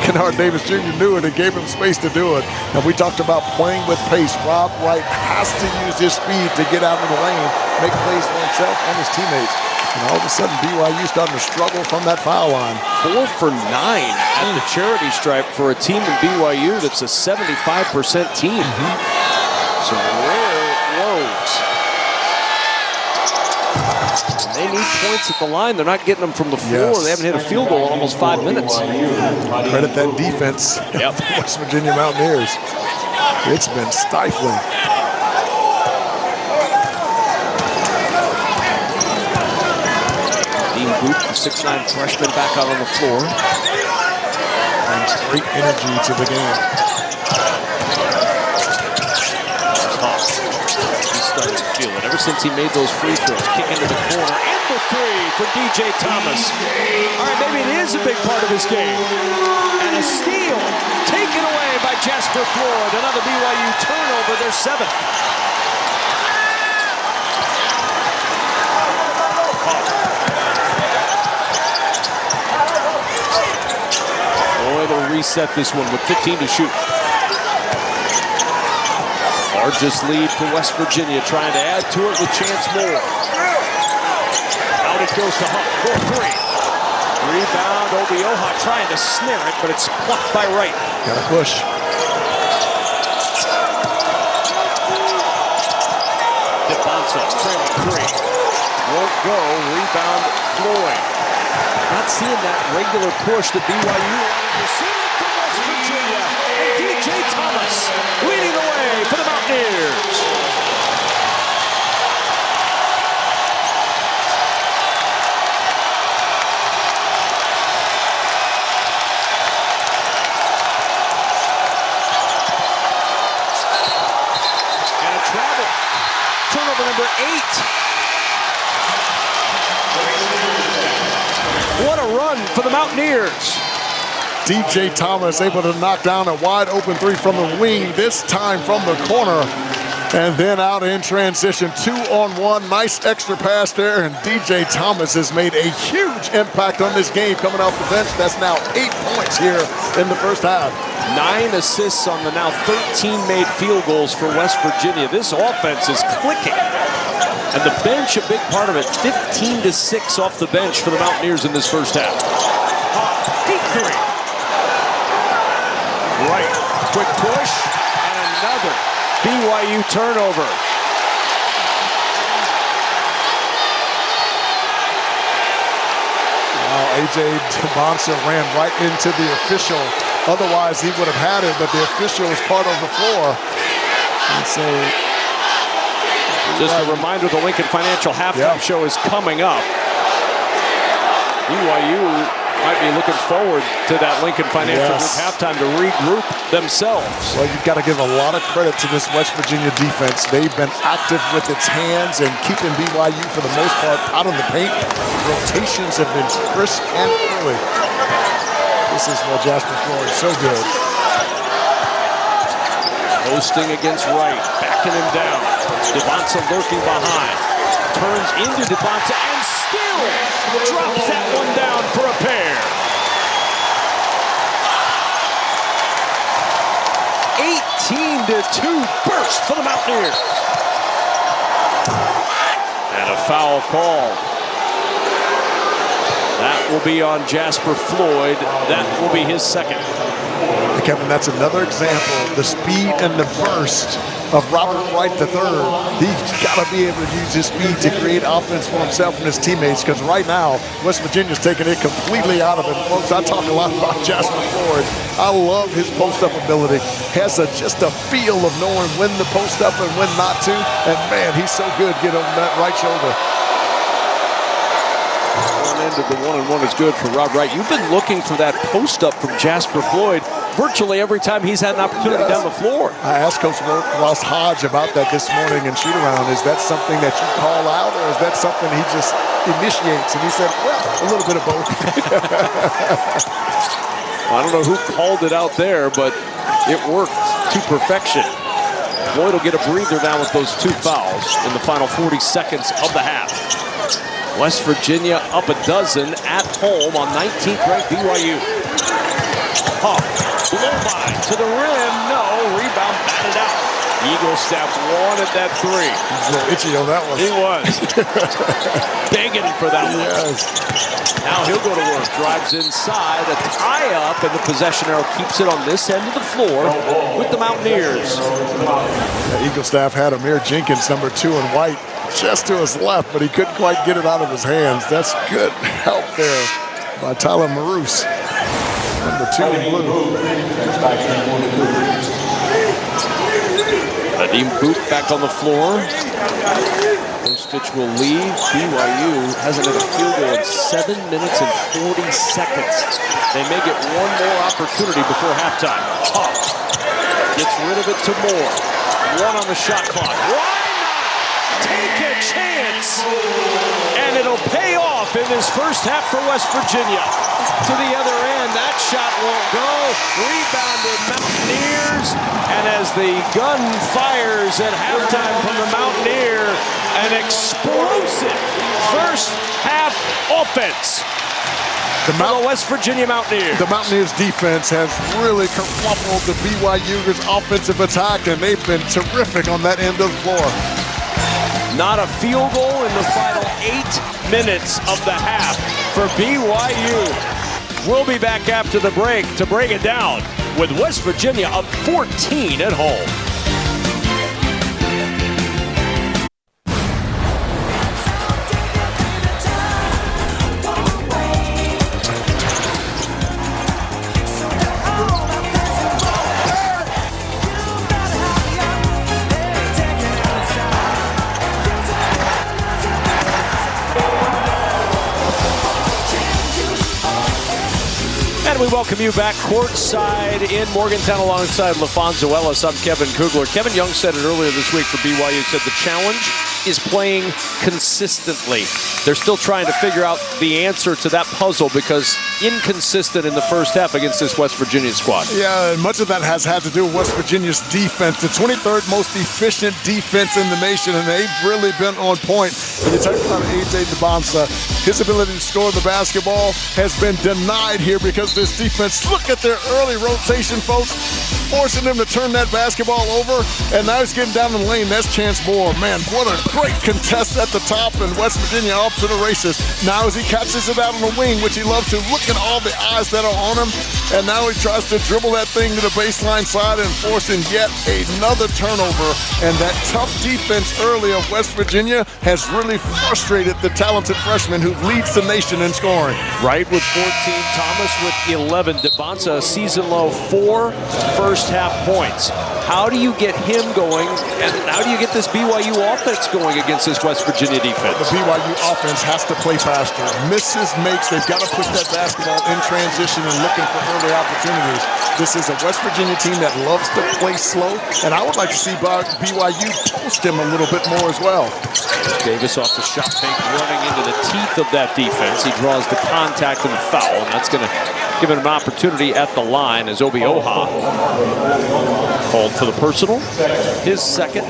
Kennard Davis Jr. knew it and gave him space to do it. And we talked about playing with pace. Rob Wright has to use his speed to get out of the lane, make plays for himself and his teammates. And all of a sudden, BYU starting to struggle from that foul line.
4 for 9 at the charity stripe for a team in BYU that's a 75% team. Some rare lows. And they they need points at the line. They're not getting them from the floor.
Yes.
They haven't hit a field goal in almost 5 minutes.
Credit that defense.
Yep.
West Virginia Mountaineers. It's been stifling.
Dean Boot, the 6'9" freshman, back out on the floor.
Brings great energy to the game.
He's starting to feel it ever since he made those free throws. Kick into the corner and the three for DJ Thomas. All right, maybe it is a big part of his game. And a steal taken away by Jasper Floyd. Another BYU turnover, their 7th. Floyd will reset this one with 15 to shoot. Largest lead for West Virginia, trying to add to it with Chance Moore. Out it goes to Huff, 4-3. Rebound, Obioha trying to snare it, but it's plucked by Wright.
Gotta push.
DeBonsa trailing 3. Won't go, rebound Floyd. Not seeing that regular push that BYU wanted to see from West Virginia. And DJ Thomas leading the way for the Mountaineers. And a travel. Turnover number 8. What a run for the Mountaineers.
DJ Thomas able to knock down a wide open 3 from the wing, this time from the corner. And then out in transition, 2-on-1, nice extra pass there. And DJ Thomas has made a huge impact on this game coming off the bench. That's now 8 points here in the first half.
9 assists on the now 13 made field goals for West Virginia. This offense is clicking. And the bench, a big part of it. 15-6 off the bench for the Mountaineers in this first half. Deep 3. Right, quick push, and another BYU turnover.
Wow, A.J. DeBonsa ran right into the official. Otherwise, he would have had it, but the official is part of the floor. And so,
just a reminder, the Lincoln Financial halftime show is coming up. BYU might be looking forward to that Lincoln Financial Group halftime to regroup themselves.
Well, you've got to give a lot of credit to this West Virginia defense. They've been active with its hands and keeping BYU, for the most part, out of the paint. Rotations have been crisp and early. This is where Jasper Floyd is so good.
Posting against Wright, backing him down. DeBonsa lurking behind. Turns into DeBonsa and still drops that one down for a pair. 18-2 burst for the Mountaineers. And a foul call. That will be on Jasper Floyd. That will be his 2nd.
Kevin, that's another example. The speed and the burst of Robert Wright III. He's got to be able to use his speed to create offense for himself and his teammates, because right now, West Virginia's taking it completely out of him. Folks, I talk a lot about Jasper Floyd. I love his post-up ability. Has just a feel of knowing when to post up and when not to. And man, he's so good getting on that right shoulder.
One end of the 1-on-1 is good for Rob Wright. You've been looking for that post-up from Jasper Floyd virtually every time he's had an opportunity down the floor.
I asked Coach Ross Hodge about that this morning in shoot-around. Is that something that you call out, or is that something he just initiates? And he said, well, a little bit of both.
I don't know who called it out there, but it worked to perfection. Floyd will get a breather now with those 2 fouls in the final 40 seconds of the half. West Virginia up a dozen at home on 19th ranked BYU. Huff, blow by to the rim, no, rebound batted out. Eagle staff wanted that 3.
He's a little itchy on that one.
He was. Begging for that one.
Yes.
Now he'll go to work, drives inside, a tie up, and the possession arrow keeps it on this end of the floor with the Mountaineers.
The Eagle staff had Amir Jenkins, number 2, and White just to his left, but he couldn't quite get it out of his hands. That's good help there by Tyler Maroose, number 2 in blue.
Nadim Boot back on the floor. Kostic will leave. BYU hasn't had a field goal in 7 minutes and 40 seconds. They may get one more opportunity before halftime. Huff gets rid of it to Moore. 1 on the shot clock. Why not take a chance? And it'll pay off in this first half for West Virginia. To the other end, that shot won't go. Rebounded Mountaineers. And as the gun fires at halftime from the Mountaineer, an explosive first half offense for the West Virginia Mountaineers.
The Mountaineers defense has really kerfuffled the BYU's offensive attack, and they've been terrific on that end of the floor.
Not a field goal in the final 8 minutes of the half for BYU. We'll be back after the break to break it down with West Virginia up 14 at home. And we welcome you back courtside in Morgantown alongside LaFonso Ellis. I'm Kevin Kugler. Kevin Young said it earlier this week for BYU, said the challenge is playing consistently. They're still trying to figure out the answer to that puzzle because inconsistent in the first half against this West Virginia squad.
Yeah, and much of that has had to do with West Virginia's defense, the 23rd most efficient defense in the nation, and they've really been on point. When you talk about A.J. Debonsa, his ability to score the basketball has been denied here because this defense, look at their early rotation, folks, forcing them to turn that basketball over, and now he's getting down in the lane. That's Chance Moore. Man, what a great contest at the top, and West Virginia off to the races. Now as he catches it out on the wing, which he loves to, look at all the eyes that are on him, and now he tries to dribble that thing to the baseline side and forcing yet another turnover. And that tough defense early of West Virginia has really frustrated the talented freshman who leads the nation in scoring.
Right, with 14, Thomas with 11. Debonsa, a season-low 4 first-half points. How do you get him going, and how do you get this BYU offense going against this West Virginia defense?
The BYU offense has to play faster. Misses, makes, they've got to push that basketball in transition and looking for early opportunities. This is a West Virginia team that loves to play slow, and I would like to see BYU post him a little bit more as well.
Davis off the shot fake, running into the teeth of that defense. He draws the contact and the foul, and that's going to give him an opportunity at the line as Obi Oha called for the personal. His second.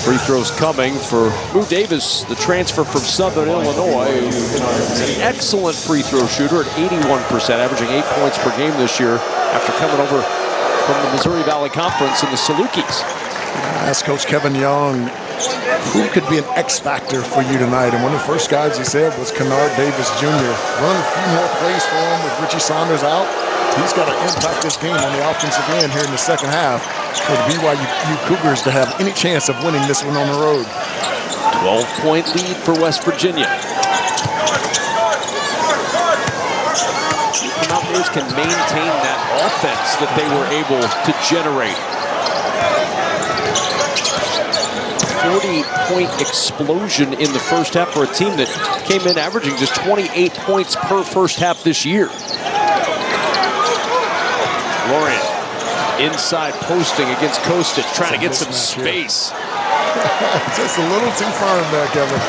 Free throws coming for Lou Davis, the transfer from Southern Illinois. He's an excellent free throw shooter at 81%, averaging 8 points per game this year after coming over from the Missouri Valley Conference in the Salukis.
Ask Coach Kevin Young, who could be an X factor for you tonight? And one of the first guys he said was Kennard Davis Jr. Run a few more plays for him with Richie Saunders out. He's got to impact this game on the offensive end here in the second half for the BYU Cougars to have any chance of winning this one on the road.
12-point lead for West Virginia. The Mountaineers can maintain that offense that they were able to generate. 40-point explosion in the first half for a team that came in averaging just 28 points per first half this year. Lorian inside posting against Kostic, trying to get some space.
Just a little too firm there, Kevin.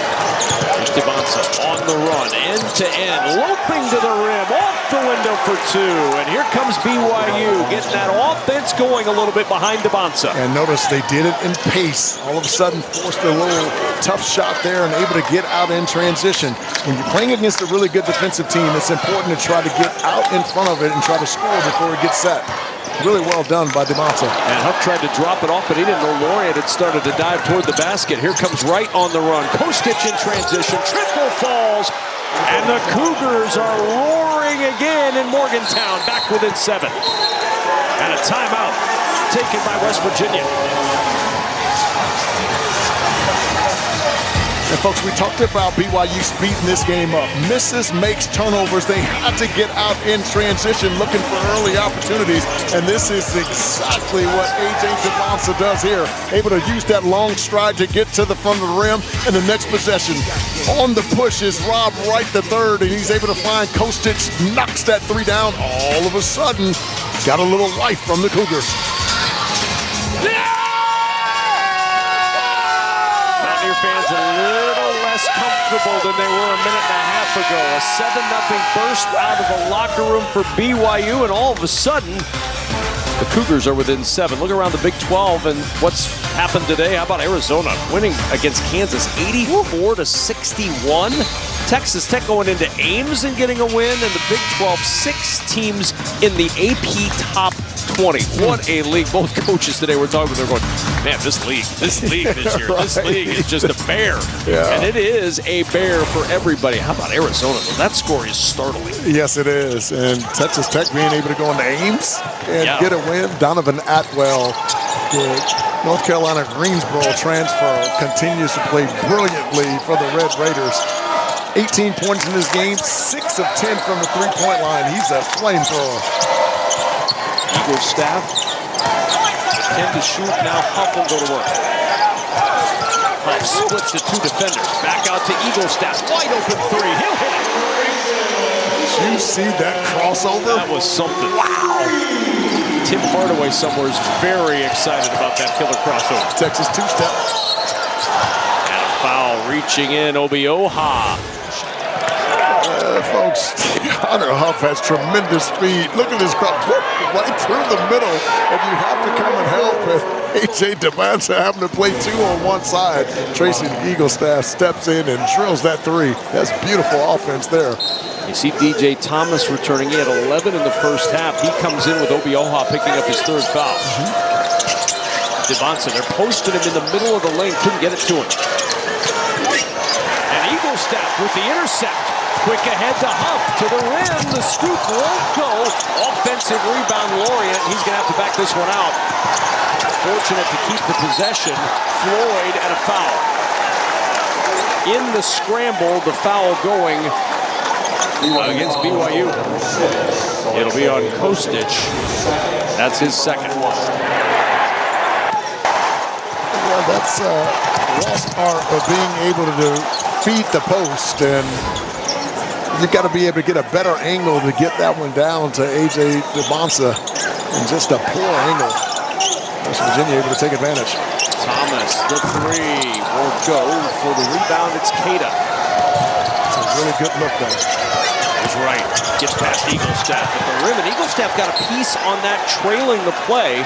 Here's Debonsa on the run, end-to-end, loping to the rim, off the window for 2. And here comes BYU, getting that offense going a little bit behind Debonsa.
And notice they did it in pace. All of a sudden forced a little tough shot there and able to get out in transition. When you're playing against a really good defensive team, it's important to try to get out in front of it and try to score before it gets set. Really well done by Debonsa.
And Huff tried to drop it off, but he didn't know Lorian had started to dive toward the basket. Here comes Wright on the run. Kostic in transition. Triple falls. And the Cougars are roaring again in Morgantown. Back within 7. And a timeout taken by West Virginia.
And folks, we talked about BYU speeding this game up. Misses makes turnovers. They had to get out in transition looking for early opportunities. And this is exactly what A.J. Devonsa does here. Able to use that long stride to get to the front of the rim. And the next possession on the push is Rob Wright III. And he's able to find Kostic, knocks that three down. All of a sudden, got a little life from the Cougars.
Mountaineer fans a little less comfortable than they were a minute and a half ago. A 7-0 burst out of the locker room for BYU, and all of a sudden, the Cougars are within 7. Look around the Big 12 and what's happened today. How about Arizona winning against Kansas 84-61? Texas Tech going into Ames and getting a win, and the Big 12, 6 teams in the AP top 20. What a league. Both coaches today were talking, they're going, man, this league this year,
Right.
This league is just a bear.
Yeah.
And it is a bear for everybody. How about Arizona? That score is startling.
Yes, it is. And Texas Tech being able to go into Ames and get a win. Donovan Atwell, the North Carolina Greensboro transfer, continues to play brilliantly for the Red Raiders. 18 points in this game, 6 of 10 from the three-point line. He's a flamethrower.
Eagles staff 10 to shoot. Now Huff will go to work. Huff splits the 2 defenders. Back out to Eagles staff. Wide open 3. He'll hit it.
Did you see that crossover?
That was something. Wow. Tim Hardaway somewhere is very excited about that killer crossover.
Texas two-step.
And a foul reaching in. Obioha.
Folks, Hunter Huff has tremendous speed. Look at this crowd, right through the middle, and you have to come and help. A.J. Devonsa having to play 2 on one side. Tracy Eaglestaff steps in and drills that 3. That's beautiful offense there.
You see DJ Thomas returning. He had 11 in the first half. He comes in with Obioha picking up his 3rd foul. Devonsa, they're posting him in the middle of the lane. Couldn't get it to him. And Eaglestaff with the intercept. Quick ahead to Huff, to the rim, the scoop won't go. Offensive rebound, Lorient. He's going to have to back this one out. Fortunate to keep the possession. Floyd and a foul. In the scramble, the foul going against BYU. It'll be on Kostic. That's his 2nd.
Well, that's lost art of being able to feed the post, and you've got to be able to get a better angle to get that one down to A.J. Devonsa, and just a poor angle. West Virginia able to take advantage.
Thomas, the 3 won't go. For the rebound, it's Keita.
It's a really good look, though.
He's right. Gets past Eaglestaff at the rim, and Eaglestaff got a piece on that trailing the play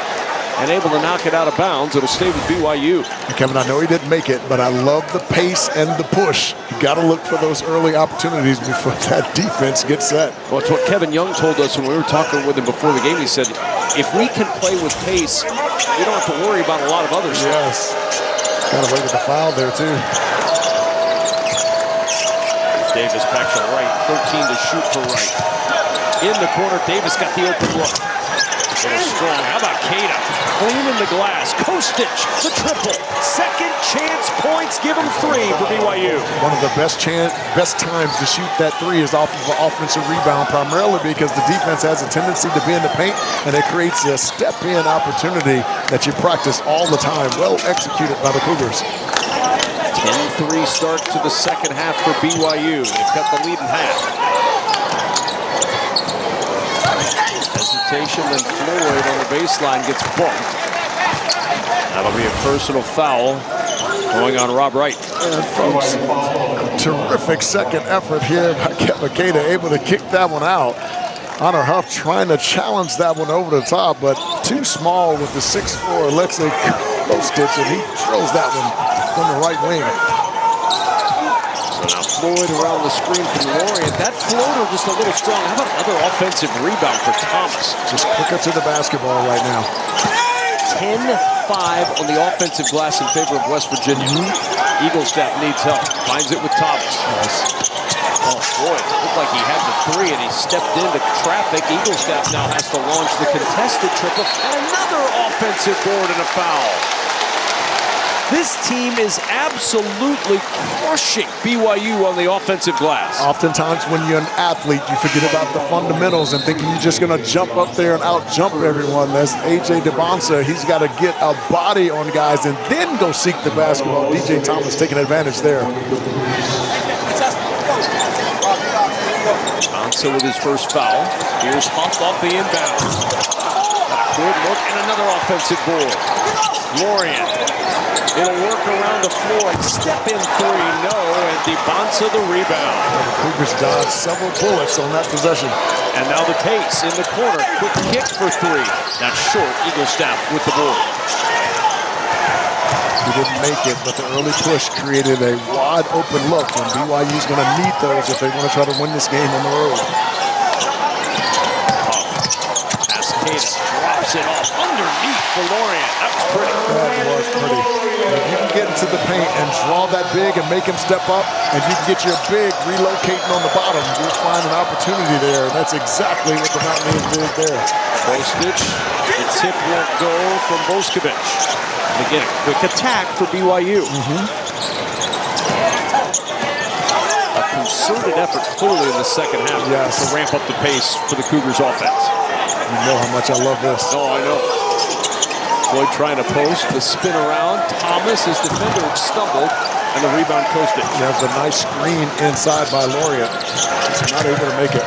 and able to knock it out of bounds. It'll stay with BYU.
And Kevin, I know he didn't make it, but I love the pace and the push. You got to look for those early opportunities before that defense gets set.
Well, it's what Kevin Young told us when we were talking with him before the game. He said, if we can play with pace, we don't have to worry about a lot of other stuff.
Yes. Got away with the foul there, too.
Davis back to Wright. 13 to shoot for Wright. In the corner, Davis got the open look. A little strong. How about Keita? Cleaning the glass. Kostic, the triple. Second chance points. Give him 3 for BYU.
One of the best times to shoot that 3 is off of an offensive rebound, primarily because the defense has a tendency to be in the paint, and it creates a step-in opportunity that you practice all the time. Well executed by the Cougars.
10-3 start to the second half for BYU. They've got the lead in half. Hesitation, then Floyd on the baseline gets bumped. That'll be a personal foul going on Rob Wright.
And folks, terrific second effort here by Kevin Keita, able to kick that one out. Hunter Huff trying to challenge that one over the top, but too small with the 6'4" Alexei Kostic, and he drills that one from the right wing.
So now Floyd around the screen from Lorient. That floater just a little strong. How about another offensive rebound for Thomas?
Just quicker to the basketball right now.
10-5 on the offensive glass in favor of West Virginia. Eaglestaff needs help. Finds it with Thomas. Oh, boy, it looked like he had the 3 and he stepped into traffic. Eaglestaff now has to launch the contested triple. And another offensive board and a foul. This team is absolutely crushing BYU on the offensive glass.
Oftentimes when you're an athlete, you forget about the fundamentals and thinking you're just going to jump up there and out-jump everyone. That's A.J. DeBonsa. He's got to get a body on guys and then go seek the basketball. DJ Thomas taking advantage there.
DeBonsa with his first foul. Here's Huff off the inbound. Good look and another offensive board. Lorient. It'll work around the floor and step in three. No, and DeBonsa the rebound.
The Cougars dodged several bullets on that possession.
And now the pace in the corner. Quick kick for three. That's short. Eaglestaff with the board.
He didn't make it, but the early push created a wide open look, and BYU's going to need those if they want to try to win this game on the road.
Cascades drops it off underneath for Lorient. That was pretty.
That was pretty. If you can get into the paint and draw that big and make him step up, and you can get your big relocating on the bottom, you'll find an opportunity there. And that's exactly what the Mountaineers did there.
Kostic, the tip won't go from Boskovic. And again, a quick attack for BYU. A concerted effort clearly in the second half to ramp up the pace for the Cougars offense.
You know how much I love this.
Oh, I know. Floyd trying to post, the spin around. Thomas, his defender, stumbled, and the rebound Kostic.
There's a nice screen inside by Lorient. He's not able to make it.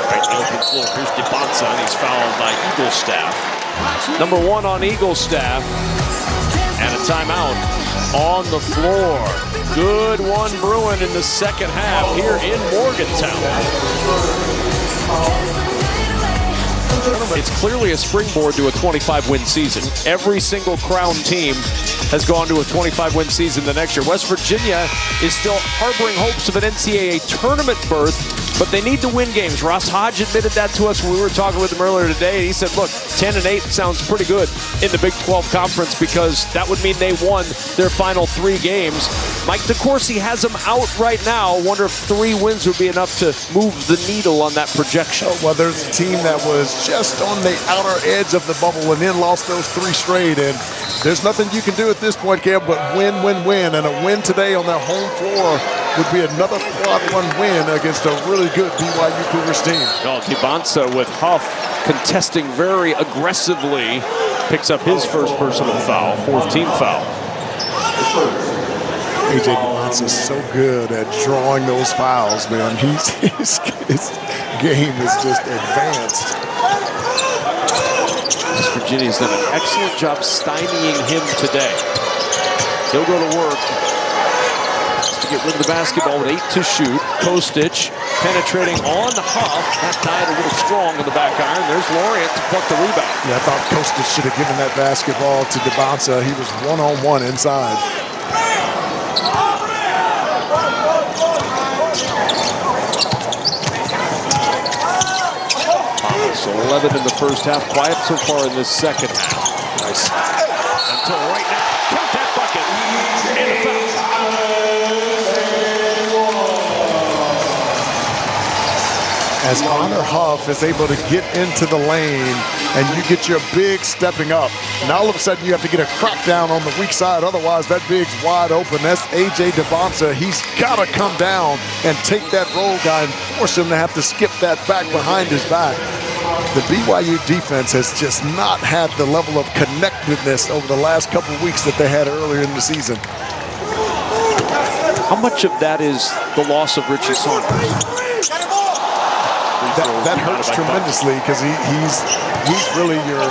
Right in the open floor. Here's DeBonsa, and he's fouled by Eaglestaff. Number one on Eaglestaff. And a timeout on the floor. Good one brewing in the second half here in Morgantown. It's clearly a springboard to a 25-win season. Every single Crown team has gone to a 25-win season the next year. West Virginia is still harboring hopes of an NCAA tournament berth, but they need to win games. Ross Hodge admitted that to us when we were talking with him earlier today. He said, look, 10-8 sounds pretty good in the Big 12 Conference because that would mean they won their final 3 games. Mike DeCourcy has them out right now. Wonder if 3 wins would be enough to move the needle on that projection.
Oh, well, there's a team that was just on the outer edge of the bubble and then lost those 3 straight. And there's nothing you can do at this point, Kev, but win. And a win today on their home floor would be another quad 1 win against a really good BYU Cougars team.
Oh, DeBonsa with Huff contesting very aggressively. Picks up his first personal foul, 4th team foul.
A.J. DeBonsa is so good at drawing those fouls, man. His game is just advanced.
West Virginia's done an excellent job stymieing him today. He'll go to work to get rid of the basketball with 8 to shoot. Kostic penetrating on Huff. That died a little strong in the back iron. There's Lorient to pluck the rebound.
Yeah, I thought Kostic should have given that basketball to DeBonsa. He was one-on-one inside.
Thomas, 11 in the first half. Quiet so far in this second half. Nice. Until right now. Count that bucket. And a foul.
As Honor Huff is able to get into the lane and you get your big stepping up, now all of a sudden you have to get a crackdown on the weak side. Otherwise, that big's wide open. That's A.J. DeBonsa. He's got to come down and take that roll guy and force him to have to skip that back behind his back. The BYU defense has just not had the level of connectedness over the last couple of weeks that they had earlier in the season.
How much of that is the loss of Richie Saunders?
That hurts tremendously because he's really your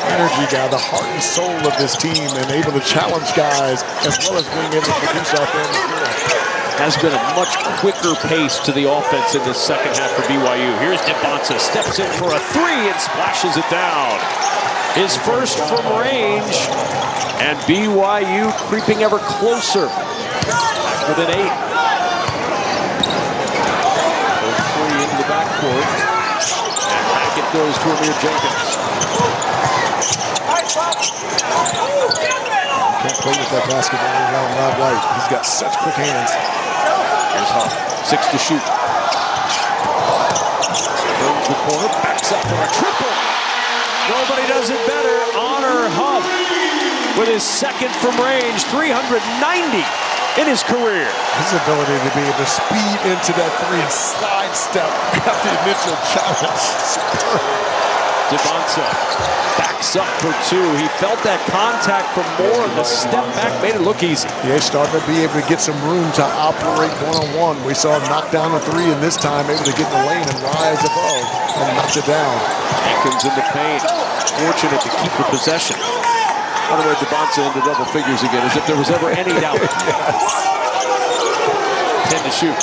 energy guy, the heart and soul of this team, and able to challenge guys as well as being able to produce out there in the field.
Has been a much quicker pace to the offense in this second half for BYU. Here's DeBonsa, steps in for a 3 and splashes it down. His first from range, and BYU creeping ever closer. Back with an 8. Into the backcourt, and back it goes to Amir Jenkins.
Can't play with that basketball around Rob White. He's got such quick hands.
Here's Huff, 6 to shoot. Turns the corner, backs up for a triple. Nobody does it better. Honor Huff. with his second from range, 390 in his career.
His ability to be able to speed into that three and slide step after the initial challenge. Superb.
Dybantsa backs up for two. He felt that contact from Moore, and the step back made it look easy.
Yeah, he's starting to be able to get some room to operate one-on-one. We saw him knock down a three, and this time able to get in the lane and rise above and knock it down.
Jenkins into paint. Fortunate to keep the possession. By the way, Dybantsa into double figures again, as if there was ever any doubt.
Yes.
10 to shoot.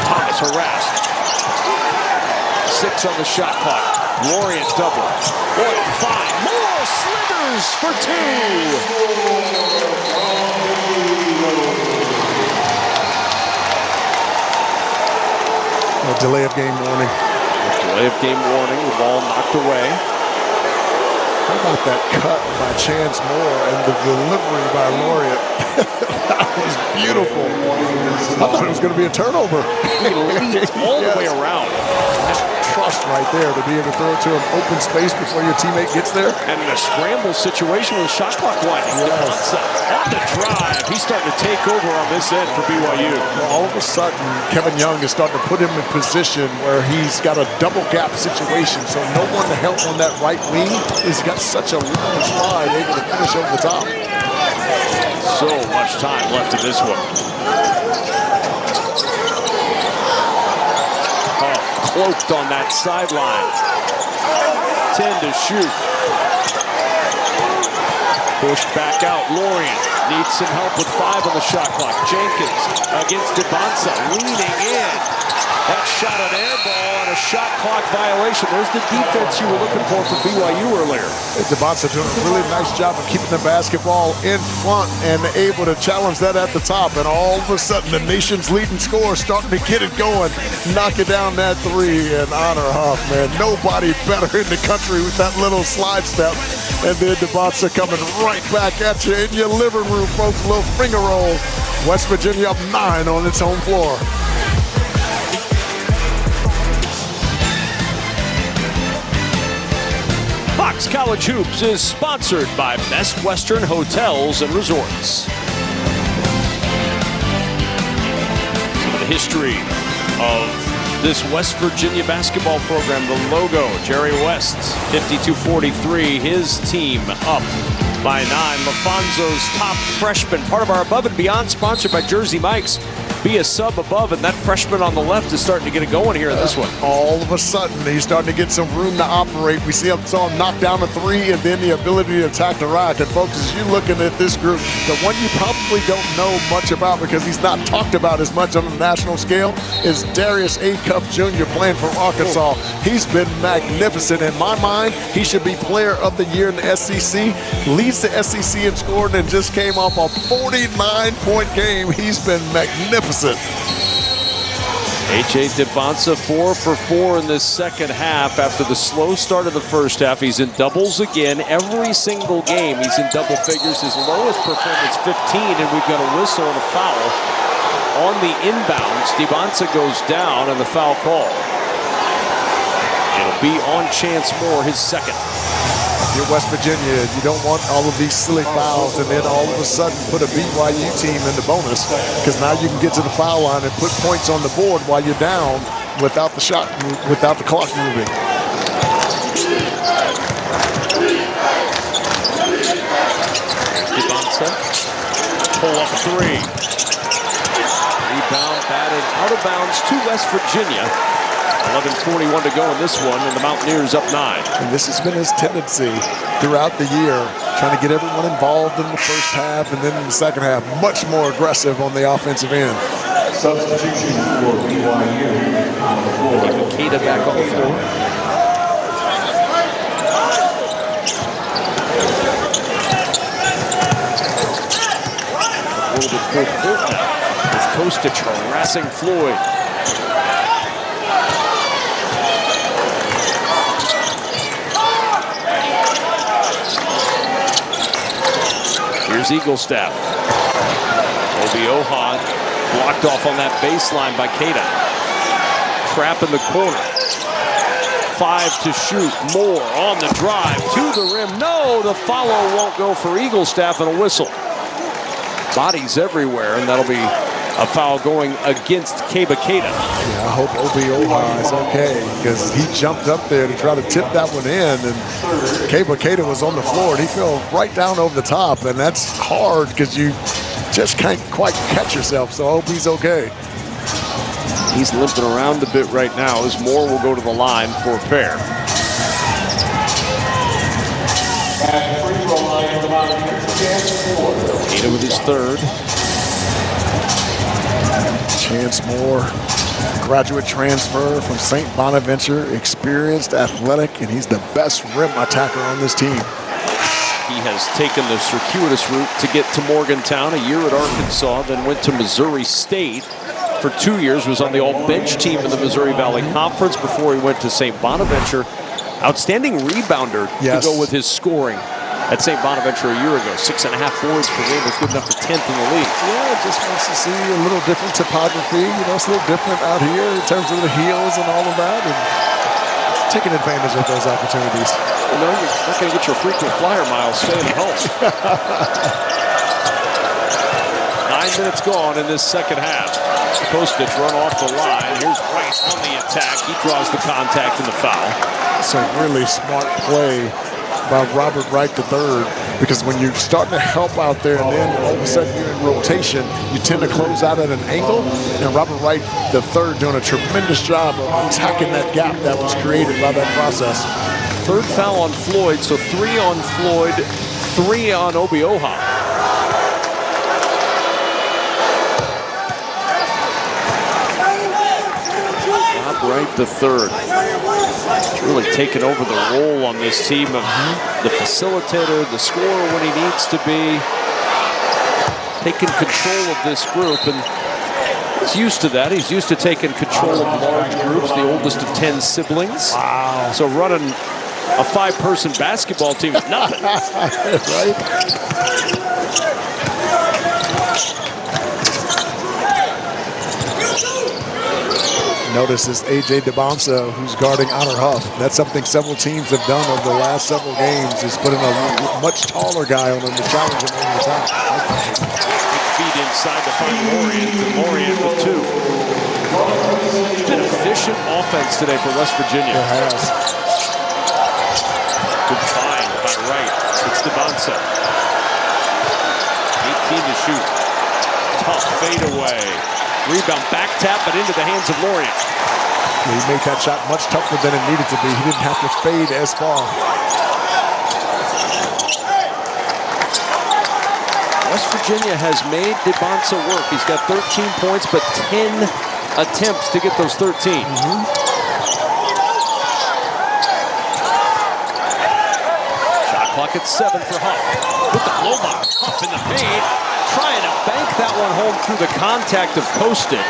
Thomas harassed. 6 on the shot clock. Lorient double. 1-5. More slithers for 2.
A delay of game warning.
Delay of game warning. The ball knocked away.
How about that cut by Chance Moore and the delivery by Lorient? That was beautiful. I thought it was going to be a turnover.
He leaped all the way around.
Trust right there to be able to throw it to an open space before your teammate gets there.
And in a scramble situation with the shot clock winding.
Yes.
On the drive, he's starting to take over on this end for BYU.
Well, all of a sudden, Kevin Young is starting to put him in position where he's got a double gap situation, so no one to help on that right wing. He's got such a long slide, able to finish over the top.
So much time left in this one. Cloaked on that sideline. 10 to shoot. Pushed back out. Lorient needs some help with 5 on the shot clock. Jenkins against Dybantsa, leaning in. That shot an air ball and a shot clock violation. There's the defense you were looking for from BYU earlier.
Dybantsa doing a really nice job of keeping the basketball in front and able to challenge that at the top. And all of a sudden, the nation's leading scorer starting to get it going. Knock it down that three and honor Huff, man. Nobody better in the country with that little slide step. And then Dybantsa coming right back at you in your living room, folks. A little finger roll. West Virginia up 9 on its home floor.
Fox College Hoops is sponsored by Best Western Hotels and Resorts. Some of the history of this West Virginia basketball program, the logo, Jerry West, 52-43, his team up by 9. LaFonzo's top freshman, part of our Above and Beyond, sponsored by Jersey Mike's. Be a sub above, and that freshman on the left is starting to get it going here in this one.
All of a sudden, he's starting to get some room to operate. We saw him knock down a three, and then the ability to attack the rack. And folks, as you're looking at this group, the one you probably don't know much about because he's not talked about as much on the national scale is Darius A. Cup Jr. playing for Arkansas. He's been magnificent. In my mind, he should be player of the year in the SEC. Leads the SEC in scoring and just came off a 49-point game. He's been magnificent.
H.A. Dybantsa 4 for 4 in this second half. After the slow start of the first half, he's in doubles again. Every single game he's in double figures. His lowest performance 15, and we've got a whistle and a foul on the inbounds. Dybantsa goes down and the foul call. It'll be on Chance Moore, his second.
You're West Virginia, you don't want all of these silly fouls and then all of a sudden put a BYU team in the bonus, because now you can get to the foul line and put points on the board while you're down without the shot, without the clock moving.
Dybantsa, pull up three. Rebound batted out of bounds to West Virginia. 11:41 to go in this one, and the Mountaineers up 9.
And this has been his tendency throughout the year, trying to get everyone involved in the first half and then in the second half, much more aggressive on the offensive end.
Substitution for BYU on the floor.
Keita back on the floor. A little bit full court now, with Kostic harassing Floyd. Here's Eaglestaff. Obi Ohan blocked off on that baseline by Keita. Trap in the corner. 5 to shoot. Moore on the drive to the rim. No, the follow won't go for Eaglestaff, and a whistle. Bodies everywhere, and that'll be a foul going against Kebakeda.
Yeah, I hope Obi-Oha is okay, because he jumped up there to try to tip that one in, and Kebakeda was on the floor, and he fell right down over the top, and that's hard because you just can't quite catch yourself, so I hope he's okay.
He's limping around a bit right now as Moore will go to the line for a pair. Kebakeda with his third.
Chance Moore, graduate transfer from St. Bonaventure, experienced, athletic, and he's the best rim attacker on this team.
He has taken the circuitous route to get to Morgantown, a year at Arkansas, then went to Missouri State for 2 years, was on the all-bench team in the Missouri Valley Conference before he went to St. Bonaventure. Outstanding rebounder to go with his scoring at St. Bonaventure a year ago. 6.5 boards per game was good enough for 10th in the league.
Yeah, just wants to see a little different topography. You know, it's a little different out here in terms of the heels and all of that, and taking advantage of those opportunities.
You know, you're not going to get your frequent flyer miles staying at home. 9 minutes gone in this second half. Kostic run off the line. Here's White on the attack. He draws the contact and the foul.
It's a really smart play by Robert Wright III, because when you're starting to help out there and then all of a sudden you're in rotation, you tend to close out at an angle, and Robert Wright III doing a tremendous job of attacking that gap that was created by that process.
Third foul on Floyd, so 3 on Floyd, 3 on Obi-Oha. Wright the third. He's really taken over the role on this team of the facilitator, the scorer when he needs to be, taking control of this group, and he's used to that. He's used to taking control of large groups, the oldest of 10 siblings.
Wow.
So running a 5-person basketball team is nothing.
Right? Notice this A.J. DeBonsa, who's guarding Honor Huff. That's something several teams have done over the last several games, is putting a much taller guy on him to challenge him over the top.
Feed inside to find Lorient, and Lorient with 2. It's been efficient offense today for West Virginia.
It has.
Good find by Wright. It's DeBonsa. 18 to shoot. Tough fadeaway. Rebound, back tap, but into the hands of Lorient.
He made that shot much tougher than it needed to be. He didn't have to fade as far.
West Virginia has made DeBonsa work. He's got 13 points, but 10 attempts to get those 13. Shot clock at 7 for Huff. With the blow by Huff in the paint. Trying to bank that one home through the contact of Kostic.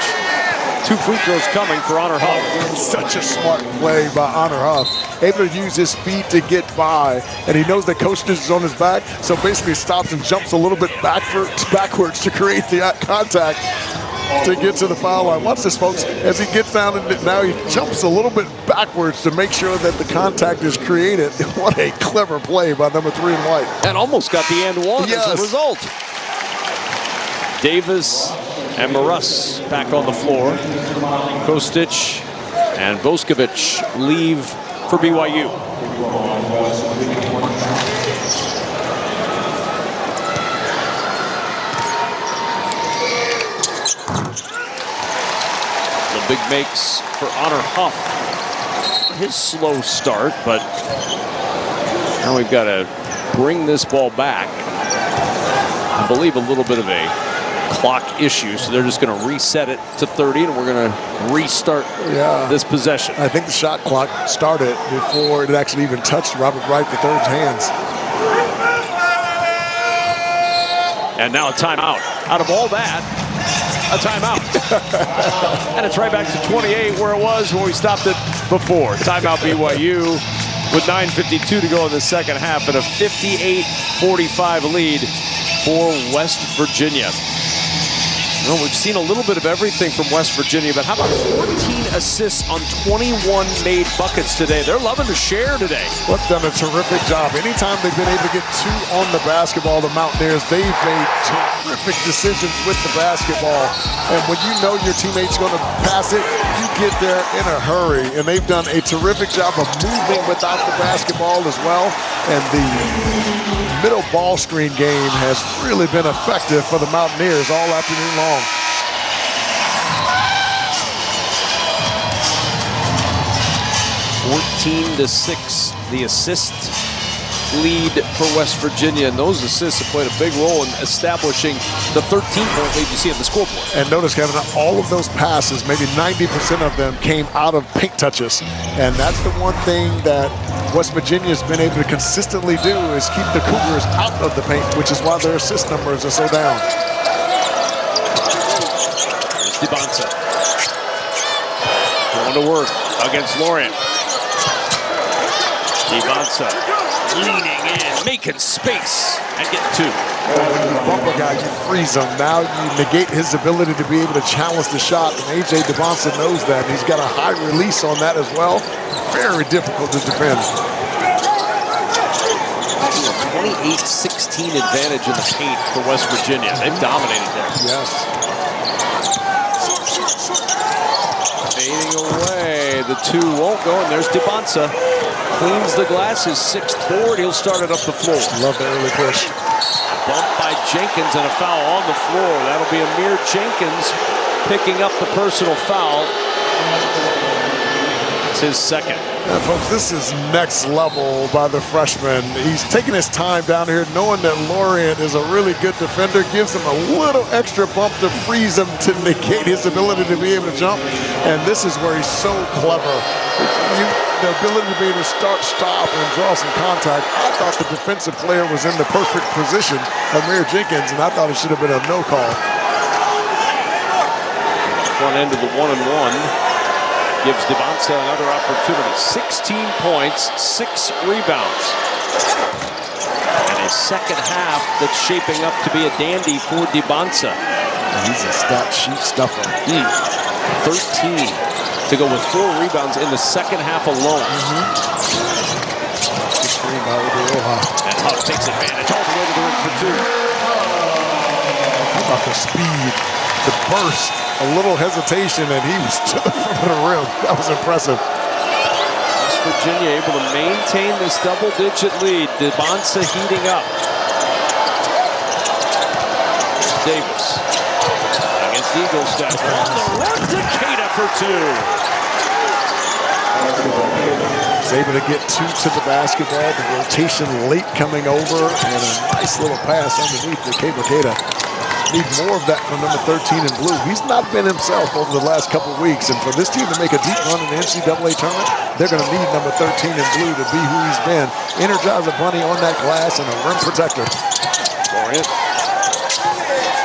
2 free throws coming for Honor Huff.
Such a smart play by Honor Huff. Able to use his speed to get by, and he knows that Kostic is on his back, so basically stops and jumps a little bit backwards to create the contact to get to the foul line. Watch this, folks. As he gets down, and now he jumps a little bit backwards to make sure that the contact is created. What a clever play by number 3 in white.
And almost got the and one as a result. Davis and Maras back on the floor. Kostic and Boskovic leave for BYU. The big makes for Honor Huff. His slow start, but now we've got to bring this ball back. I believe a little bit of a clock issue, so they're just going to reset it to 30, and we're going to restart this possession.
I think the shot clock started before it actually even touched Robert Wright III's hands.
And now a timeout. Out of all that, a timeout. And it's right back to 28 where it was when we stopped it before. Timeout BYU with 9:52 to go in the second half, and a 58-45 lead for West Virginia. Well, we've seen a little bit of everything from West Virginia, but how about 14 assists on 21 made buckets today? They're loving to share today.
Well, done a terrific job. Anytime they've been able to get 2 on the basketball, the Mountaineers, they've made terrific decisions with the basketball. And when you know your teammate's going to pass it, you get there in a hurry. And they've done a terrific job of moving without the basketball as well. And the middle ball screen game has really been effective for the Mountaineers all afternoon long.
14-6, the assist lead for West Virginia, and those assists have played a big role in establishing the 13-point lead you see at the scoreboard.
And notice, Kevin, all of those passes, maybe 90% of them came out of paint touches. And that's the one thing that West Virginia's been able to consistently do is keep the Cougars out of the paint, which is why their assist numbers are so down.
Here's DeBonsa going to work against Lorient. DeBonsa leaning in, making space, and getting 2.
When you bump a guy, you freeze him. Now you negate his ability to be able to challenge the shot, and A.J. DeBonsa knows that. He's got a high release on that as well. Very difficult to defend.
28-16 advantage in the paint for West Virginia. They've dominated there.
Yes.
Fading away, the 2 won't go, and there's DeBonsa. Cleans the glass, his 6th board. He'll start it up the floor.
Love the early push.
Bumped by Jenkins and a foul on the floor. That'll be Amir Jenkins picking up the personal foul. It's his 2nd.
Yeah, folks, this is next level by the freshman. He's taking his time down here, knowing that Lorient is a really good defender, gives him a little extra bump to freeze him to negate his ability to be able to jump. And this is where he's so clever. The ability to be able to start, stop, and draw some contact. I thought the defensive player was in the perfect position, Amir Jenkins, and I thought it should have been a no call.
Front end of the 1-and-1 gives DeBonsa another opportunity. 16 points, 6 rebounds. And a second half that's shaping up to be a dandy for DeBonsa.
He's a stat sheet stuffer.
13 to go with 4 rebounds in the second half alone. And Huff takes advantage all the way to the rim for 2.
How about the speed, the burst, a little hesitation, and he was to the front of the rim. That was impressive.
West Virginia able to maintain this double-digit lead. DeBonsa heating up. Davis against Eagle Step. On the run to Keita for 2.
He's able to get 2 to the basketball. The rotation late coming over, and a nice little pass underneath to Keita. Need more of that from number 13 in blue. He's not been himself over the last couple of weeks, and for this team to make a deep run in the NCAA tournament, they're going to need number 13 in blue to be who he's been. Energizer Bunny on that glass and a rim protector.
Lorient.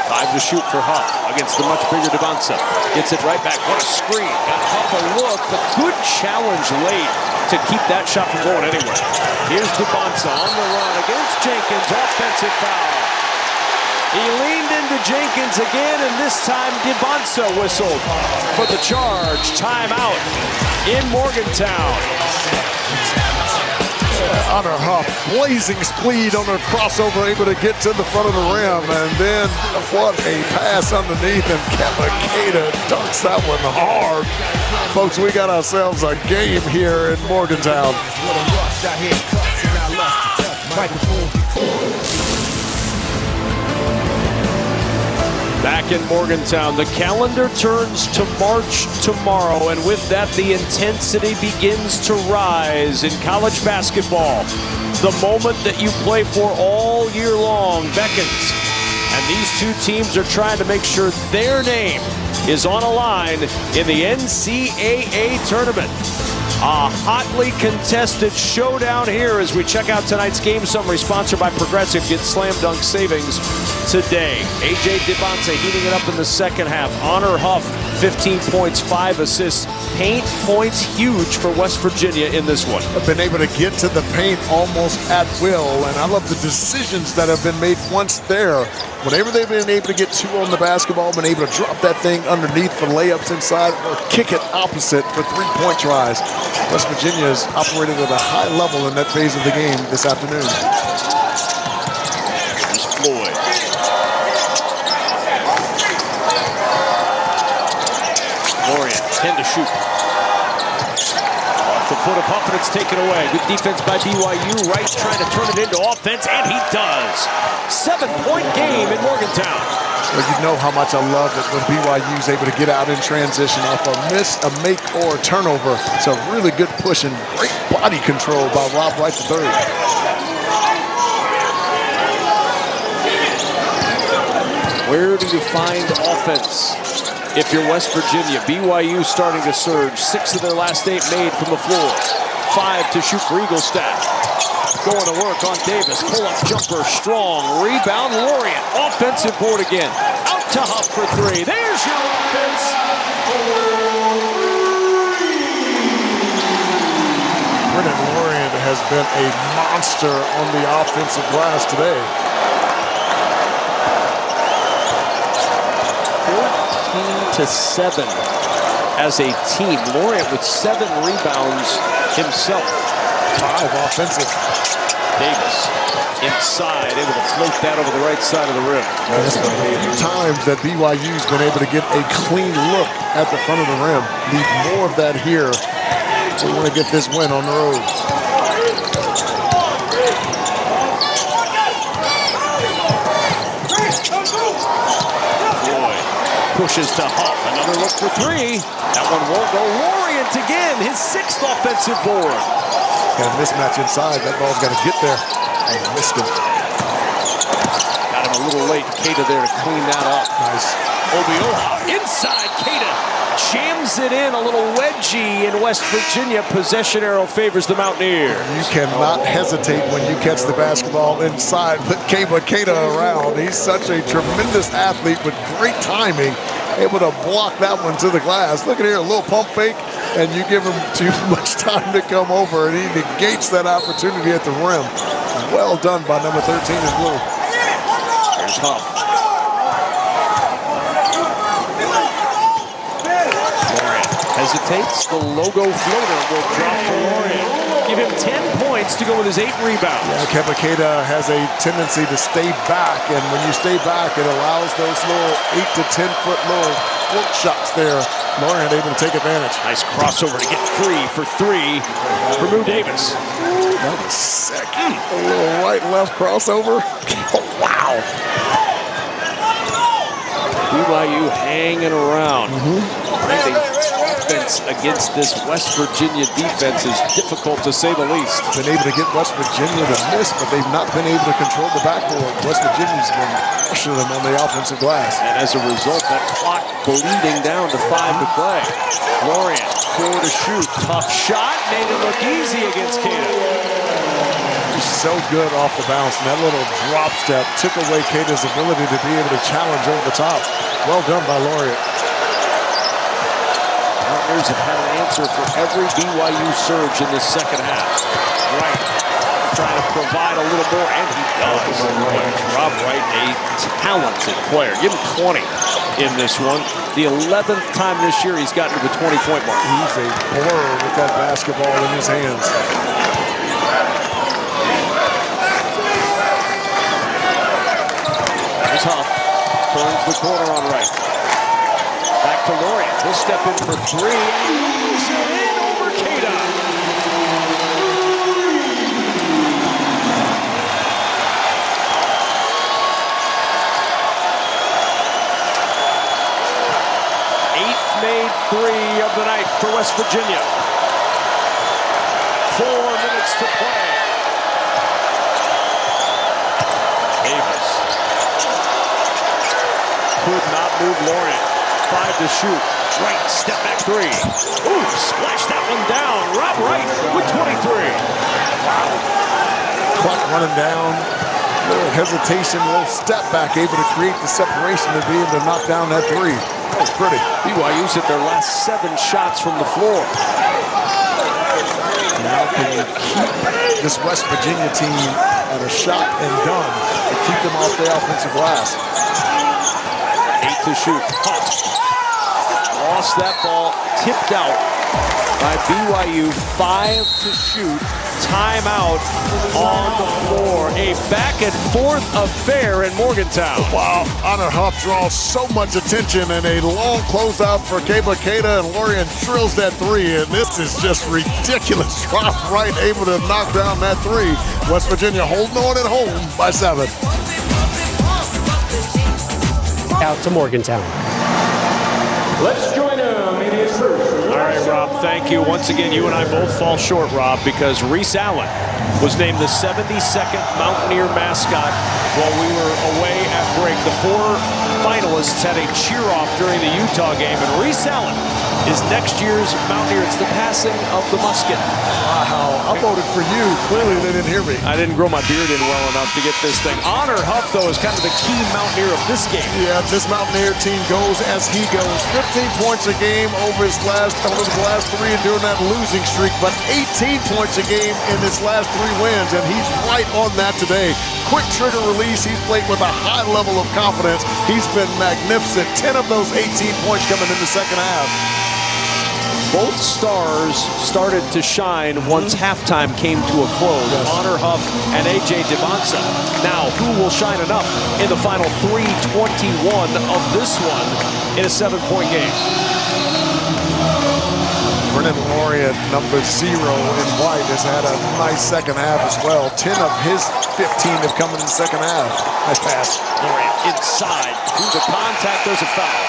5 to shoot for Huff against the much bigger DeBonsa. Gets it right back. What a screen. Got Huff a look, but good challenge late to keep that shot from going anywhere. Here's DeBonsa on the run against Jenkins. Offensive foul. He leaned into Jenkins again, and this time DeBonsa whistled for the charge. Timeout in Morgantown.
Honor Huff, blazing speed on a crossover, able to get to the front of the rim, and then what a pass underneath, and Keita dunks that one hard. Folks, we got ourselves a game here in Morgantown.
Back in Morgantown, the calendar turns to March tomorrow, and with that, the intensity begins to rise in college basketball. The moment that you play for all year long beckons, and these 2 teams are trying to make sure their name is on a line in the NCAA tournament. A hotly contested showdown here as we check out tonight's game summary, sponsored by Progressive. Get slam dunk savings today. A.J. DeBonsa heating it up in the second half. Honor Huff 15 points, 5 assists. Paint points huge for West Virginia in this one.
Have been able to get to the paint almost at will, and I love the decisions that have been made once there. Whenever they've been able to get 2 on the basketball, been able to drop that thing underneath for layups inside or kick it opposite for 3-point tries. West Virginia has operated at a high level in that phase of the game this afternoon.
Here's Floyd. Lorian, 10 to shoot. Off the foot of Huff, and it's taken away. Good defense by BYU. Wright trying to turn it into offense, and he does. 7-point game in Morgantown.
Well, you know how much I love it when BYU is able to get out in transition off a miss, a make, or a turnover. It's a really good push and great body control by Rob Wright III.
Where do you find offense? If you're West Virginia, BYU starting to surge. 6 of their last 8 made from the floor. 5 to shoot for Eaglestaff. Going to work on Davis. Pull-up jumper, strong. Rebound, Lorian. Offensive board again. Out to Huff for 3. There's your offense.
Brennan Lorian has been a monster on the offensive glass today.
14-7 as a team. Lorian with 7 rebounds himself.
5 offensive.
Davis inside, able to float that over the right side of the rim.
There's been a few times that BYU's been able to get a clean look at the front of the rim. Need more of that here. We want to get this win on the road.
Pushes to Huff. Another look for 3. That one won't go. Lorian again. His 6th offensive board.
Got a mismatch inside. That ball's got to get there. And missed him.
Got him a little late. Keita there to clean that up.
Nice.
Obioha inside. Keita jams it in. A little wedgie in West Virginia. Possession arrow favors the Mountaineers.
You cannot hesitate when you catch the basketball inside. Put Keita around. He's such a tremendous athlete with great timing. Able to block that one to the glass. Look at here, a little pump fake, and you give him too much time to come over, and he negates that opportunity at the rim. Well done by number 13 in blue.
Here's Huff. Lorian hesitates. The logo floater will drop for Lorian. Give him 10 points to go with his 8 rebounds.
Yeah, Kemba Keita has a tendency to stay back, and when you stay back, it allows those little 8 to 10 foot little float shots there. Lorian able to take advantage.
Nice crossover to get free for 3 for Moon Davis.
That was sick. A little right and left crossover. Wow.
BYU hanging around. Finding offense against this West Virginia defense is difficult to say the least.
Been able to get West Virginia to miss, but they've not been able to control the backboard. West Virginia's been pressuring them on the offensive glass.
And as a result, that clock bleeding down to 5 to play. Lorian, 4 to shoot. Tough shot. Made it look easy against Keita.
He's so good off the bounce, and that little drop step took away Keita's ability to be able to challenge over the top. Well done by Lorian.
Mountaineers have had an answer for every BYU surge in this second half. Wright trying to provide a little more, and he does. Rob Wright, a talented player. Give him 20 in this one. The 11th time this year he's gotten to the 20-point mark.
He's a blur with that basketball in his hands.
There's Huff. Turns the corner on Wright. Back to Lorian. He'll step in for 3. He's in over Keita. Eighth made 3 of the night for West Virginia. 4 minutes to play. Davis could not move Lorian. 5 to shoot. Wright, step back 3. Ooh, splash that one down. Rob Wright with 23.
Wow. Clock running down. Little hesitation, little step back, able to create the separation to be able to knock down that 3. That was pretty.
BYU's hit their last 7 shots from the floor.
Now can you keep this West Virginia team at a shot and done to keep them off the offensive glass?
8 to shoot. Lost that ball, tipped out by BYU. 5 to shoot. Timeout on the floor. A back and forth affair in Morgantown.
Wow, Honor Huff draws so much attention, and a long closeout for Keba Keita, and Lorian drills that 3, and this is just ridiculous. Drop right, able to knock down that 3. West Virginia holding on at home by 7.
Out to Morgantown.
Let's join them in his first. All right, Rob, thank you. Once again, you and I both fall short, Rob, because Reese Allen was named the 72nd Mountaineer mascot while we were away at break. The 4 finalists had a cheer-off during the Utah game, and Reese Allen is next year's Mountaineer. It's the passing of the musket.
Wow, I voted for you. Clearly they didn't hear me.
I didn't grow my beard in well enough to get this thing. Honor Huff, though, is kind of the key Mountaineer of this game.
Yeah, this Mountaineer team goes as he goes. 15 points a game over the last 3 during that losing streak, but 18 points a game in his last 3 wins, and he's right on that today. Quick trigger release. He's played with a high level of confidence. He's been magnificent. 10 of those 18 points coming in the second half.
Both stars started to shine once halftime came to a close. Yes. Honor Huff and A.J. Devonsa. Now, who will shine enough in the final 3:21 of this one in a 7-point game?
Brennan Lorian, number 0 in white, has had a nice second half as well. 10 of his 15 have come in the second half. Nice pass.
Lorian inside. Through the contact, there's a foul.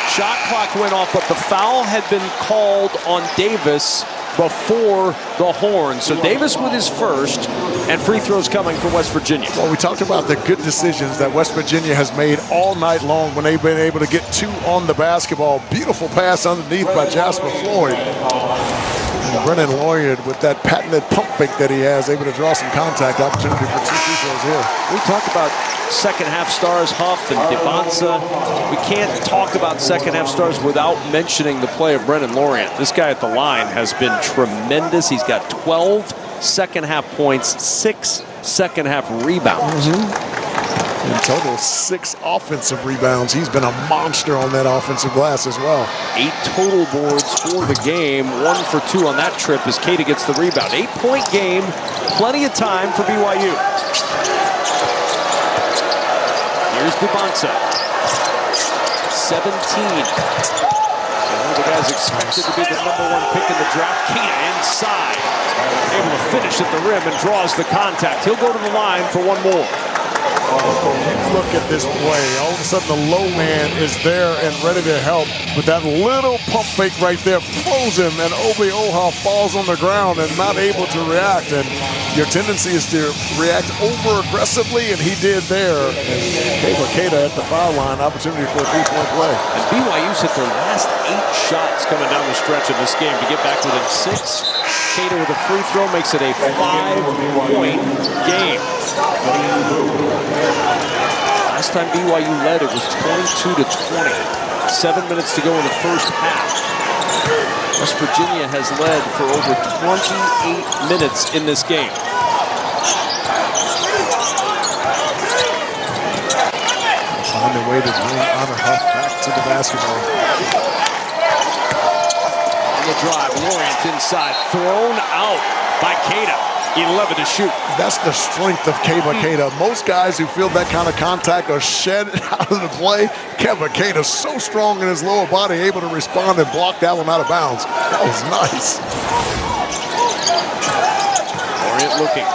Shot clock went off, but the foul had been called on Davis before the horn. So Davis with his first, and free throws coming from West Virginia.
Well, we talked about the good decisions that West Virginia has made all night long when they've been able to get 2 on the basketball. Beautiful pass underneath by Jasper Floyd. And Brennan Lorian with that patented pump fake that he has, able to draw some contact. Opportunity for 2 free throws here.
We talk about second half stars, Huff and Devonsa. We can't talk about second half stars without mentioning the play of Brennan Lorian. This guy at the line has been tremendous. He's got 12 second half points, 6 second half rebounds.
In total, 6 offensive rebounds. He's been a monster on that offensive glass as well.
8 total boards for the game. 1 for 2 on that trip as Keita gets the rebound. 8-point game. Plenty of time for BYU. Here's Devonsa. 17. One of the guys expected to be the #1 pick in the draft. Keita inside. Able to finish at the rim and draws the contact. He'll go to the line for 1 more.
Look at this play. All of a sudden, the low man is there and ready to help. But that little pump fake right there froze him, and Obi Oha falls on the ground and not able to react. And your tendency is to react over-aggressively, and he did there. And Keba Keita at the foul line, opportunity for a 3-point play.
And BYU's hit their last 8 shots coming down the stretch of this game to get back within 6. Keita with a free throw makes it a 5-point game. Last time BYU led, it was 22-20. 7 minutes to go in the first half. West Virginia has led for over 28 minutes in this game.
Find a way to bring Honor Huff back to the basketball.
On the drive, Lawrence inside, thrown out by Keita. 11 to shoot.
That's the strength of Keba Keita. Most guys who feel that kind of contact are shed out of the play. Keba Keita so strong in his lower body, able to respond and block that one out of bounds. That was nice.
Orient looking.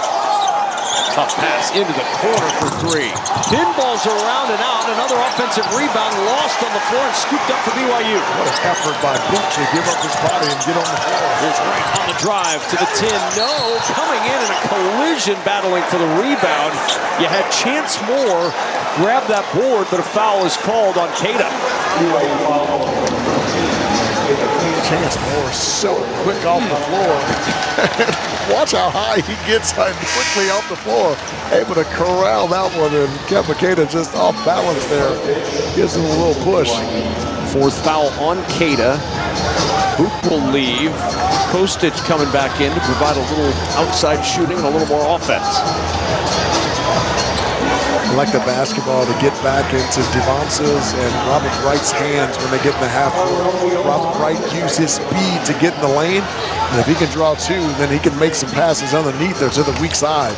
Tough pass into the corner for 3. Pinballs around and out. Another offensive rebound lost on the floor and scooped up for BYU.
What an effort by Boot to give up his body and get on the floor.
Here's Wright on the drive to the 10. No, coming in a collision battling for the rebound. You had Chance Moore grab that board, but a foul is called on Keita.
Chance Moore so quick off the floor. Watch how high he gets quickly off the floor. Able to corral that one, and Keba Keita just off balance there. Gives him a little push.
Fourth foul on Cada. Boop will leave. Kostic coming back in to provide a little outside shooting and a little more offense.
I like the basketball to get back into Devonsa's and Robert Wright's hands when they get in the half court. Robert Wright uses his speed to get in the lane, and if he can draw two, then he can make some passes underneath there to the weak side.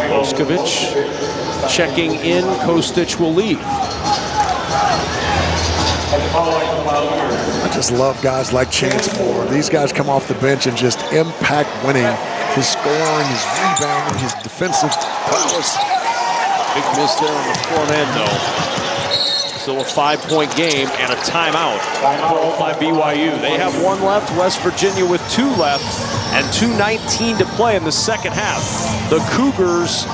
Boskovic checking in. Kostic will leave.
I just love guys like Chance Moore. These guys come off the bench and just impact winning. His scoring, his rebounding, his defensive prowess.
Big miss there on the front end, though. Still a 5-point game and a timeout called by BYU. They have one left. West Virginia with two left and 2:19 to play in the second half. The Cougars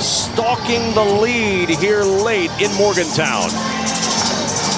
stalking the lead here late in Morgantown.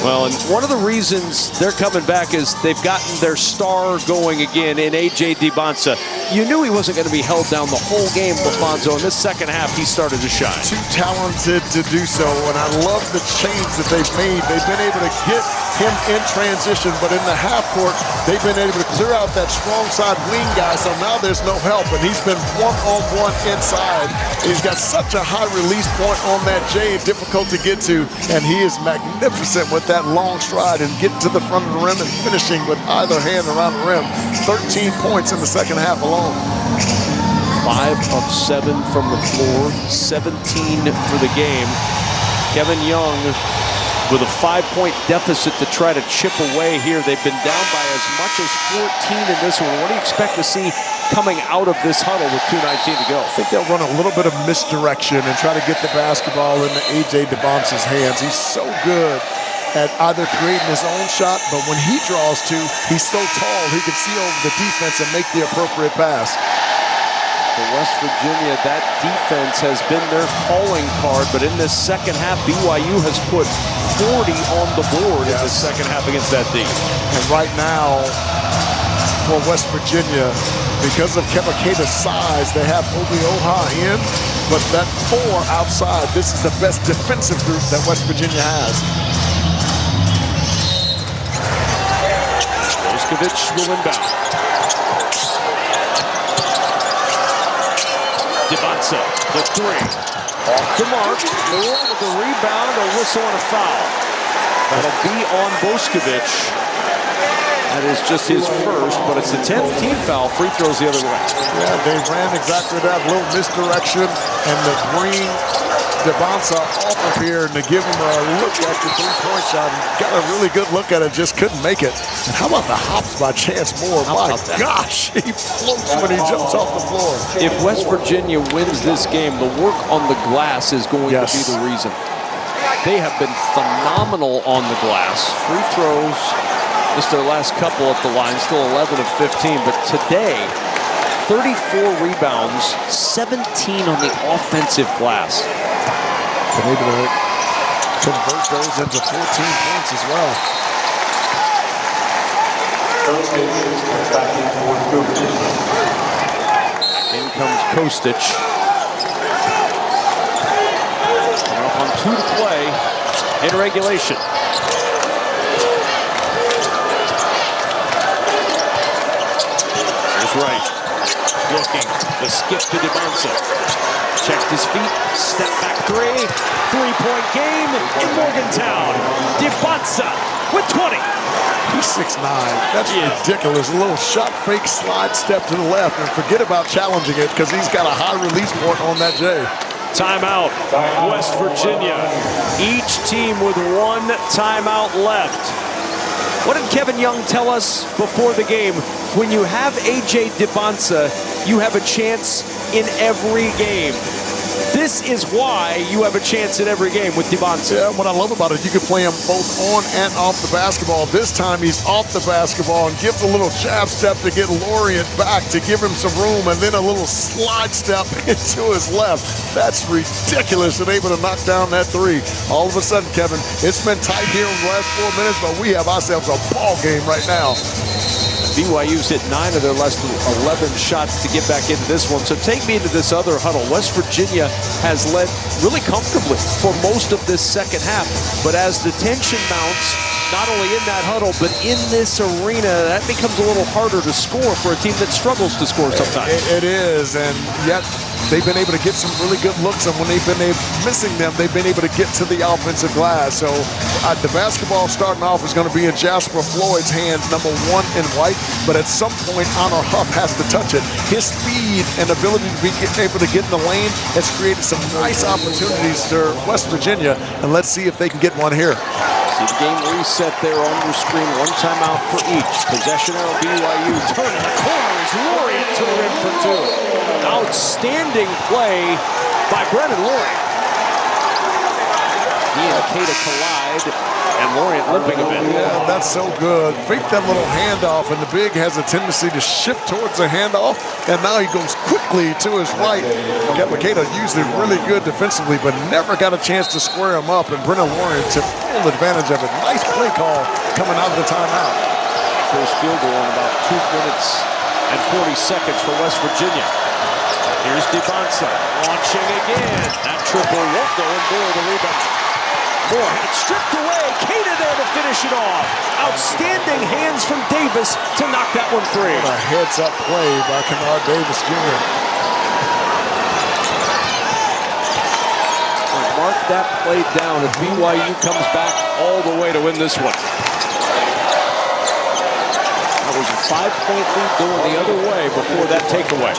Well, and one of the reasons they're coming back is they've gotten their star going again in A.J. Dibonsa. You knew he wasn't going to be held down the whole game, Lafonso. In this second half, he started to shine.
Too talented to do so, and I love the change that they've made. They've been able to get him in transition, but in the half court, they've been able to clear out that strong side wing guy, so now there's no help, and he's been one-on-one inside. He's got such a high release point on that J, difficult to get to, and he is magnificent with that long stride and getting to the front of the rim and finishing with either hand around the rim. 13 points in the second half alone.
5 of 7 from the floor, 17 for the game. Kevin Young with a 5-point deficit to try to chip away here. They've been down by as much as 14 in this one. What do you expect to see coming out of this huddle with 2:19 to go?
I think they'll run a little bit of misdirection and try to get the basketball into A.J. Dibonsa's hands. He's so good at either creating his own shot, but when he draws two, he's so tall he can see over the defense and make the appropriate pass.
For West Virginia, that defense has been their calling card, but in this second half, BYU has put 40 on the board in the second half against that D.
And right now, for West Virginia, because of Kebaketa's size, they have Obi Oha in, but that 4 outside, this is the best defensive group that West Virginia has.
Boskovic will inbound. Dibonsa, the 3. Off the mark. Moore with the rebound, a whistle and a foul. That'll be on Boskovic. That is just his first, but it's the 10th team foul. Free throws the other way.
Yeah, they ran exactly that. A little misdirection, and to bring Dibonsa off of here and to give him a look at the three-point shot. Got a really good look at it, just couldn't make it. And how about the hops by Chance Moore? My gosh, he floats when he jumps off the floor.
If West Virginia wins this game, the work on the glass is going to be the reason. They have been phenomenal on the glass. Free throws, just their last couple at the line, still 11 of 15. But today, 34 rebounds, 17 on the offensive glass.
Been able to convert those into 14 points as well.
In comes Kostic. Up on 2 to play in regulation. Here's Wright. Looking. The skip to Dibonsa. Checked his feet. Step back 3. 3-point game in Morgantown. Dibonsa with 20.
He's 6'9". That's ridiculous. A little shot fake slide step to the left, and forget about challenging it because he's got a high release point on that J.
Timeout, West Virginia. Each team with 1 timeout left. What did Kevin Young tell us before the game? When you have A.J. Dibonsa, you have a chance in every game. This is why you have a chance in every game with Dibonsa.
Yeah, what I love about it, you can play him both on and off the basketball. This time he's off the basketball and gives a little jab step to get Lorient back to give him some room, and then a little slide step into his left. That's ridiculous, and able to knock down that 3. All of a sudden, Kevin, it's been tight here in the last 4 minutes, but we have ourselves a ball game right now.
BYU's hit 9 of their less than 11 shots to get back into this one. So take me into this other huddle. West Virginia has led really comfortably for most of this second half. But as the tension mounts, not only in that huddle, but in this arena, that becomes a little harder to score for a team that struggles to score sometimes.
It is, and yet they've been able to get some really good looks, and when they've been missing them, they've been able to get to the offensive glass. So the basketball starting off is going to be in Jasper Floyd's hands, number 1 in white, but at some point, Honor Huff has to touch it. His speed and ability to be able to get in the lane has created some nice opportunities for West Virginia, and let's see if they can get one here.
See the game reset there on your screen. 1 timeout for each. Possession arrow BYU. Turn in the corner is Lorient to the rim for 2. Outstanding play by Brennan Lorient. He and Keita collide, and Lorient limping a bit.
Yeah, that's so good. Fake that little handoff, and the big has a tendency to shift towards the handoff, and now he goes quickly to his right. Keita usually really good defensively, but never got a chance to square him up, and Brennan Lorient took full advantage of it. Nice play call coming out of the timeout.
First field goal in about 2 minutes and 40 seconds for West Virginia. Here's DeBonsa launching again. That triple won't go, and Moore the rebound. Moore had it stripped away. Keita there to finish it off. Outstanding hands from Davis to knock that one free.
What a heads-up play by Kennard Davis Jr.
Mark that play down as BYU comes back all the way to win this one. That was a 5-point lead going the other way before that takeaway.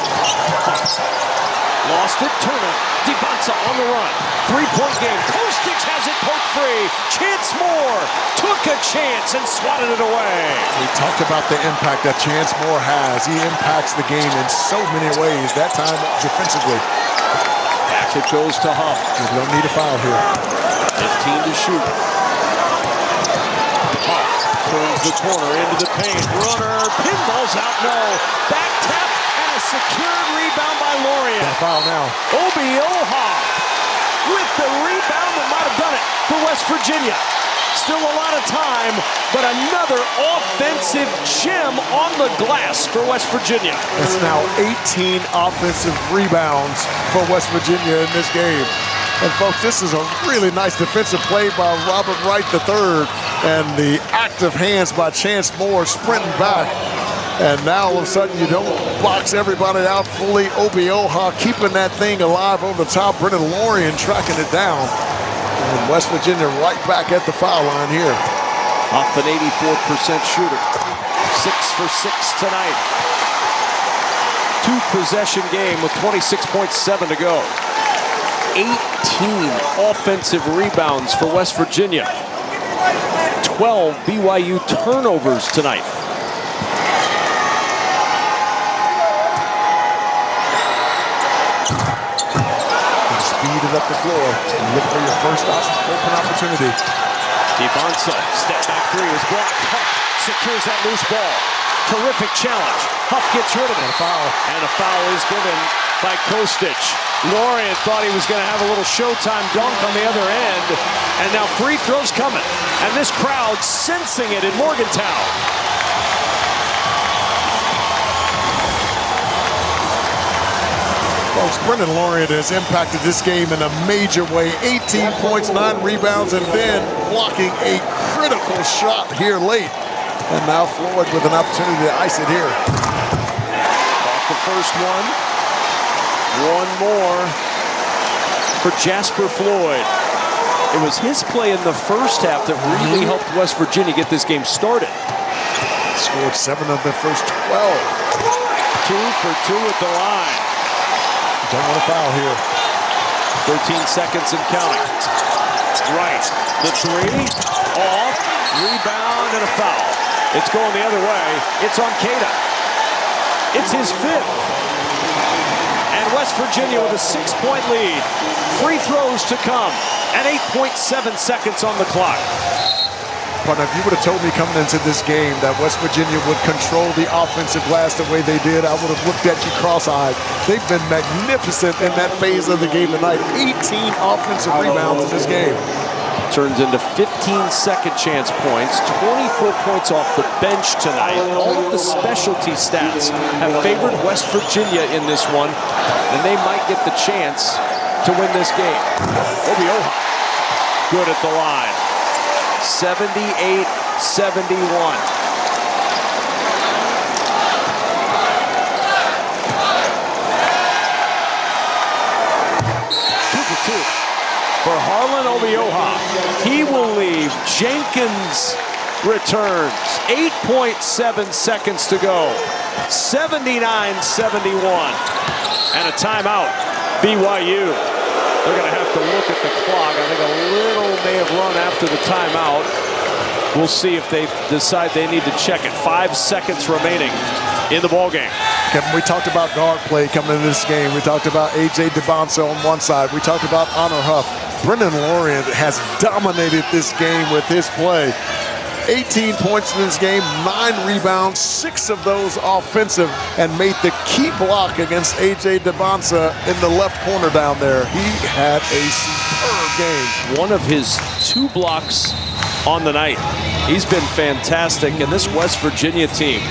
Lost it, Turner, DeBonsa on the run. 3-point game, Kostic has it poked free. Chance Moore took a chance and swatted it away.
We talked about the impact that Chance Moore has. He impacts the game in so many ways, that time defensively.
Back it goes to Huff.
You don't need a foul here.
15 to shoot. Huff turns the corner into the paint. Runner, pinballs out, no. Back tap and a secured rebound by Lorient.
Got a foul now.
Obi-Oha with the rebound that might have done it for West Virginia. Still a lot of time, but another offensive gem on the glass for West Virginia.
It's now 18 offensive rebounds for West Virginia in this game. And folks, this is a really nice defensive play by Robert Wright III, and the active hands by Chance Moore sprinting back. And now all of a sudden you don't box everybody out fully. Obi-Oha keeping that thing alive over the top. Brennan Lorient tracking it down. And West Virginia right back at the foul line here.
Off an 84% shooter. 6 for 6 tonight. 2-possession game with 26.7 to go. 18 offensive rebounds for West Virginia. 12 BYU turnovers tonight.
Speed it up the floor. Look for your first open opportunity.
DeBonsa, step back 3 is blocked. Huff secures that loose ball. Terrific challenge. Huff gets rid of it. And a foul is given by Kostic. Lorient thought he was going to have a little Showtime dunk on the other end. And now free throws coming. And this crowd sensing it in Morgantown.
Folks, Brennan Lorient has impacted this game in a major way. 18 points, 9 rebounds, and then blocking a critical shot here late. And now Floyd with an opportunity to ice it here.
Off the first one. One more for Jasper Floyd. It was his play in the first half that really helped West Virginia get this game started.
Scored 7 of the first 12.
2 for 2 at the line.
Don't want a foul here.
13 seconds and counting. Right. The 3. Off. Rebound and a foul. It's going the other way. It's on Keita. It's his 5th. And West Virginia with a 6-point lead. Free throws to come. And 8.7 seconds on the clock.
Partner, if you would have told me coming into this game that West Virginia would control the offensive glass the way they did, I would have looked at you cross-eyed. They've been magnificent in that phase of the game tonight. 18 offensive rebounds in this game.
turns into 15 second chance points, 24 points off the bench tonight. All of the specialty stats have favored West Virginia in this one, and they might get the chance to win this game. Obioha, good at the line. 78-71. For Harlan Obioha, he will leave. Jenkins returns. 8.7 seconds to go. 79-71. And a timeout. BYU. They're going to have to look at the clock. I think a little may have run after the timeout. We'll see if they decide they need to check it. 5 seconds remaining in the ballgame.
Kevin, we talked about guard play coming into this game. We talked about A.J. DeBonsa on one side. We talked about Honor Huff. Brendan Lorient has dominated this game with his play. 18 points in this game, 9 rebounds, 6 of those offensive, and made the key block against A.J. DeBonsa in the left corner down there. He had a superb game.
One of his 2 blocks on the night. He's been fantastic, and this West Virginia team,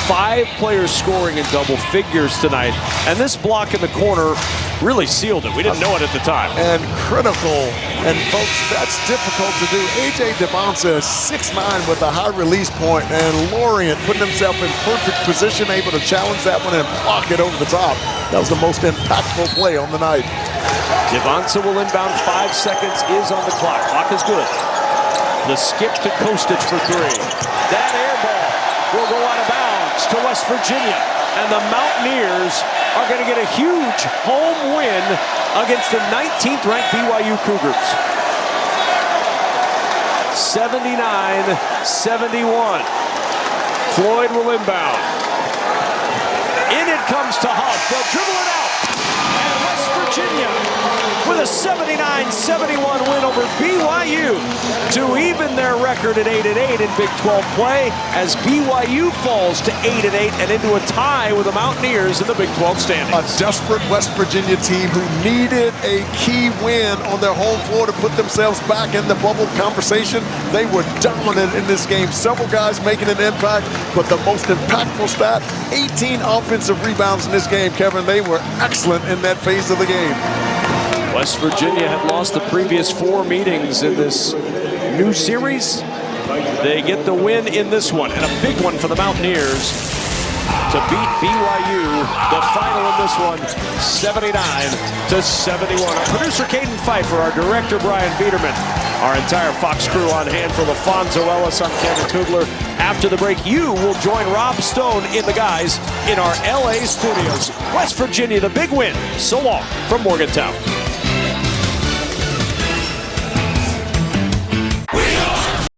5 players scoring in double figures tonight, and this block in the corner really sealed it. We didn't know it at the time.
And critical, and folks, that's difficult to do. A.J. DeBonsa is 6'9" with a high release point, and Lorient putting himself in perfect position, able to challenge that one and block it over the top. That was the most impactful play on the night.
DeBonsa will inbound. 5 seconds is on the clock. Clock is good. The skip to Kostic for 3. That air ball will go out of bounds to West Virginia. And the Mountaineers are going to get a huge home win against the 19th ranked BYU Cougars. 79-71. Floyd will inbound. In it comes to Huff. They'll dribble it out. And West Virginia with a 79-71 win over BYU to even their record at 8-8 in Big 12 play as BYU falls to 8-8 and into a tie with the Mountaineers in the Big 12 standings.
A desperate West Virginia team who needed a key win on their home floor to put themselves back in the bubble conversation. They were dominant in this game. Several guys making an impact, but the most impactful stat, 18 offensive rebounds in this game, Kevin. They were excellent in that phase of the game.
West Virginia had lost the previous 4 meetings in this new series. They get the win in this one, and a big one for the Mountaineers to beat BYU. The final in this one, 79-71. Our producer, Caden Pfeiffer, our director, Brian Biederman, our entire Fox crew on hand for LaFonso Ellis. I'm Kevin Kugler. After the break, you will join Rob Stone in the guys in our LA studios. West Virginia, the big win. So long from Morgantown.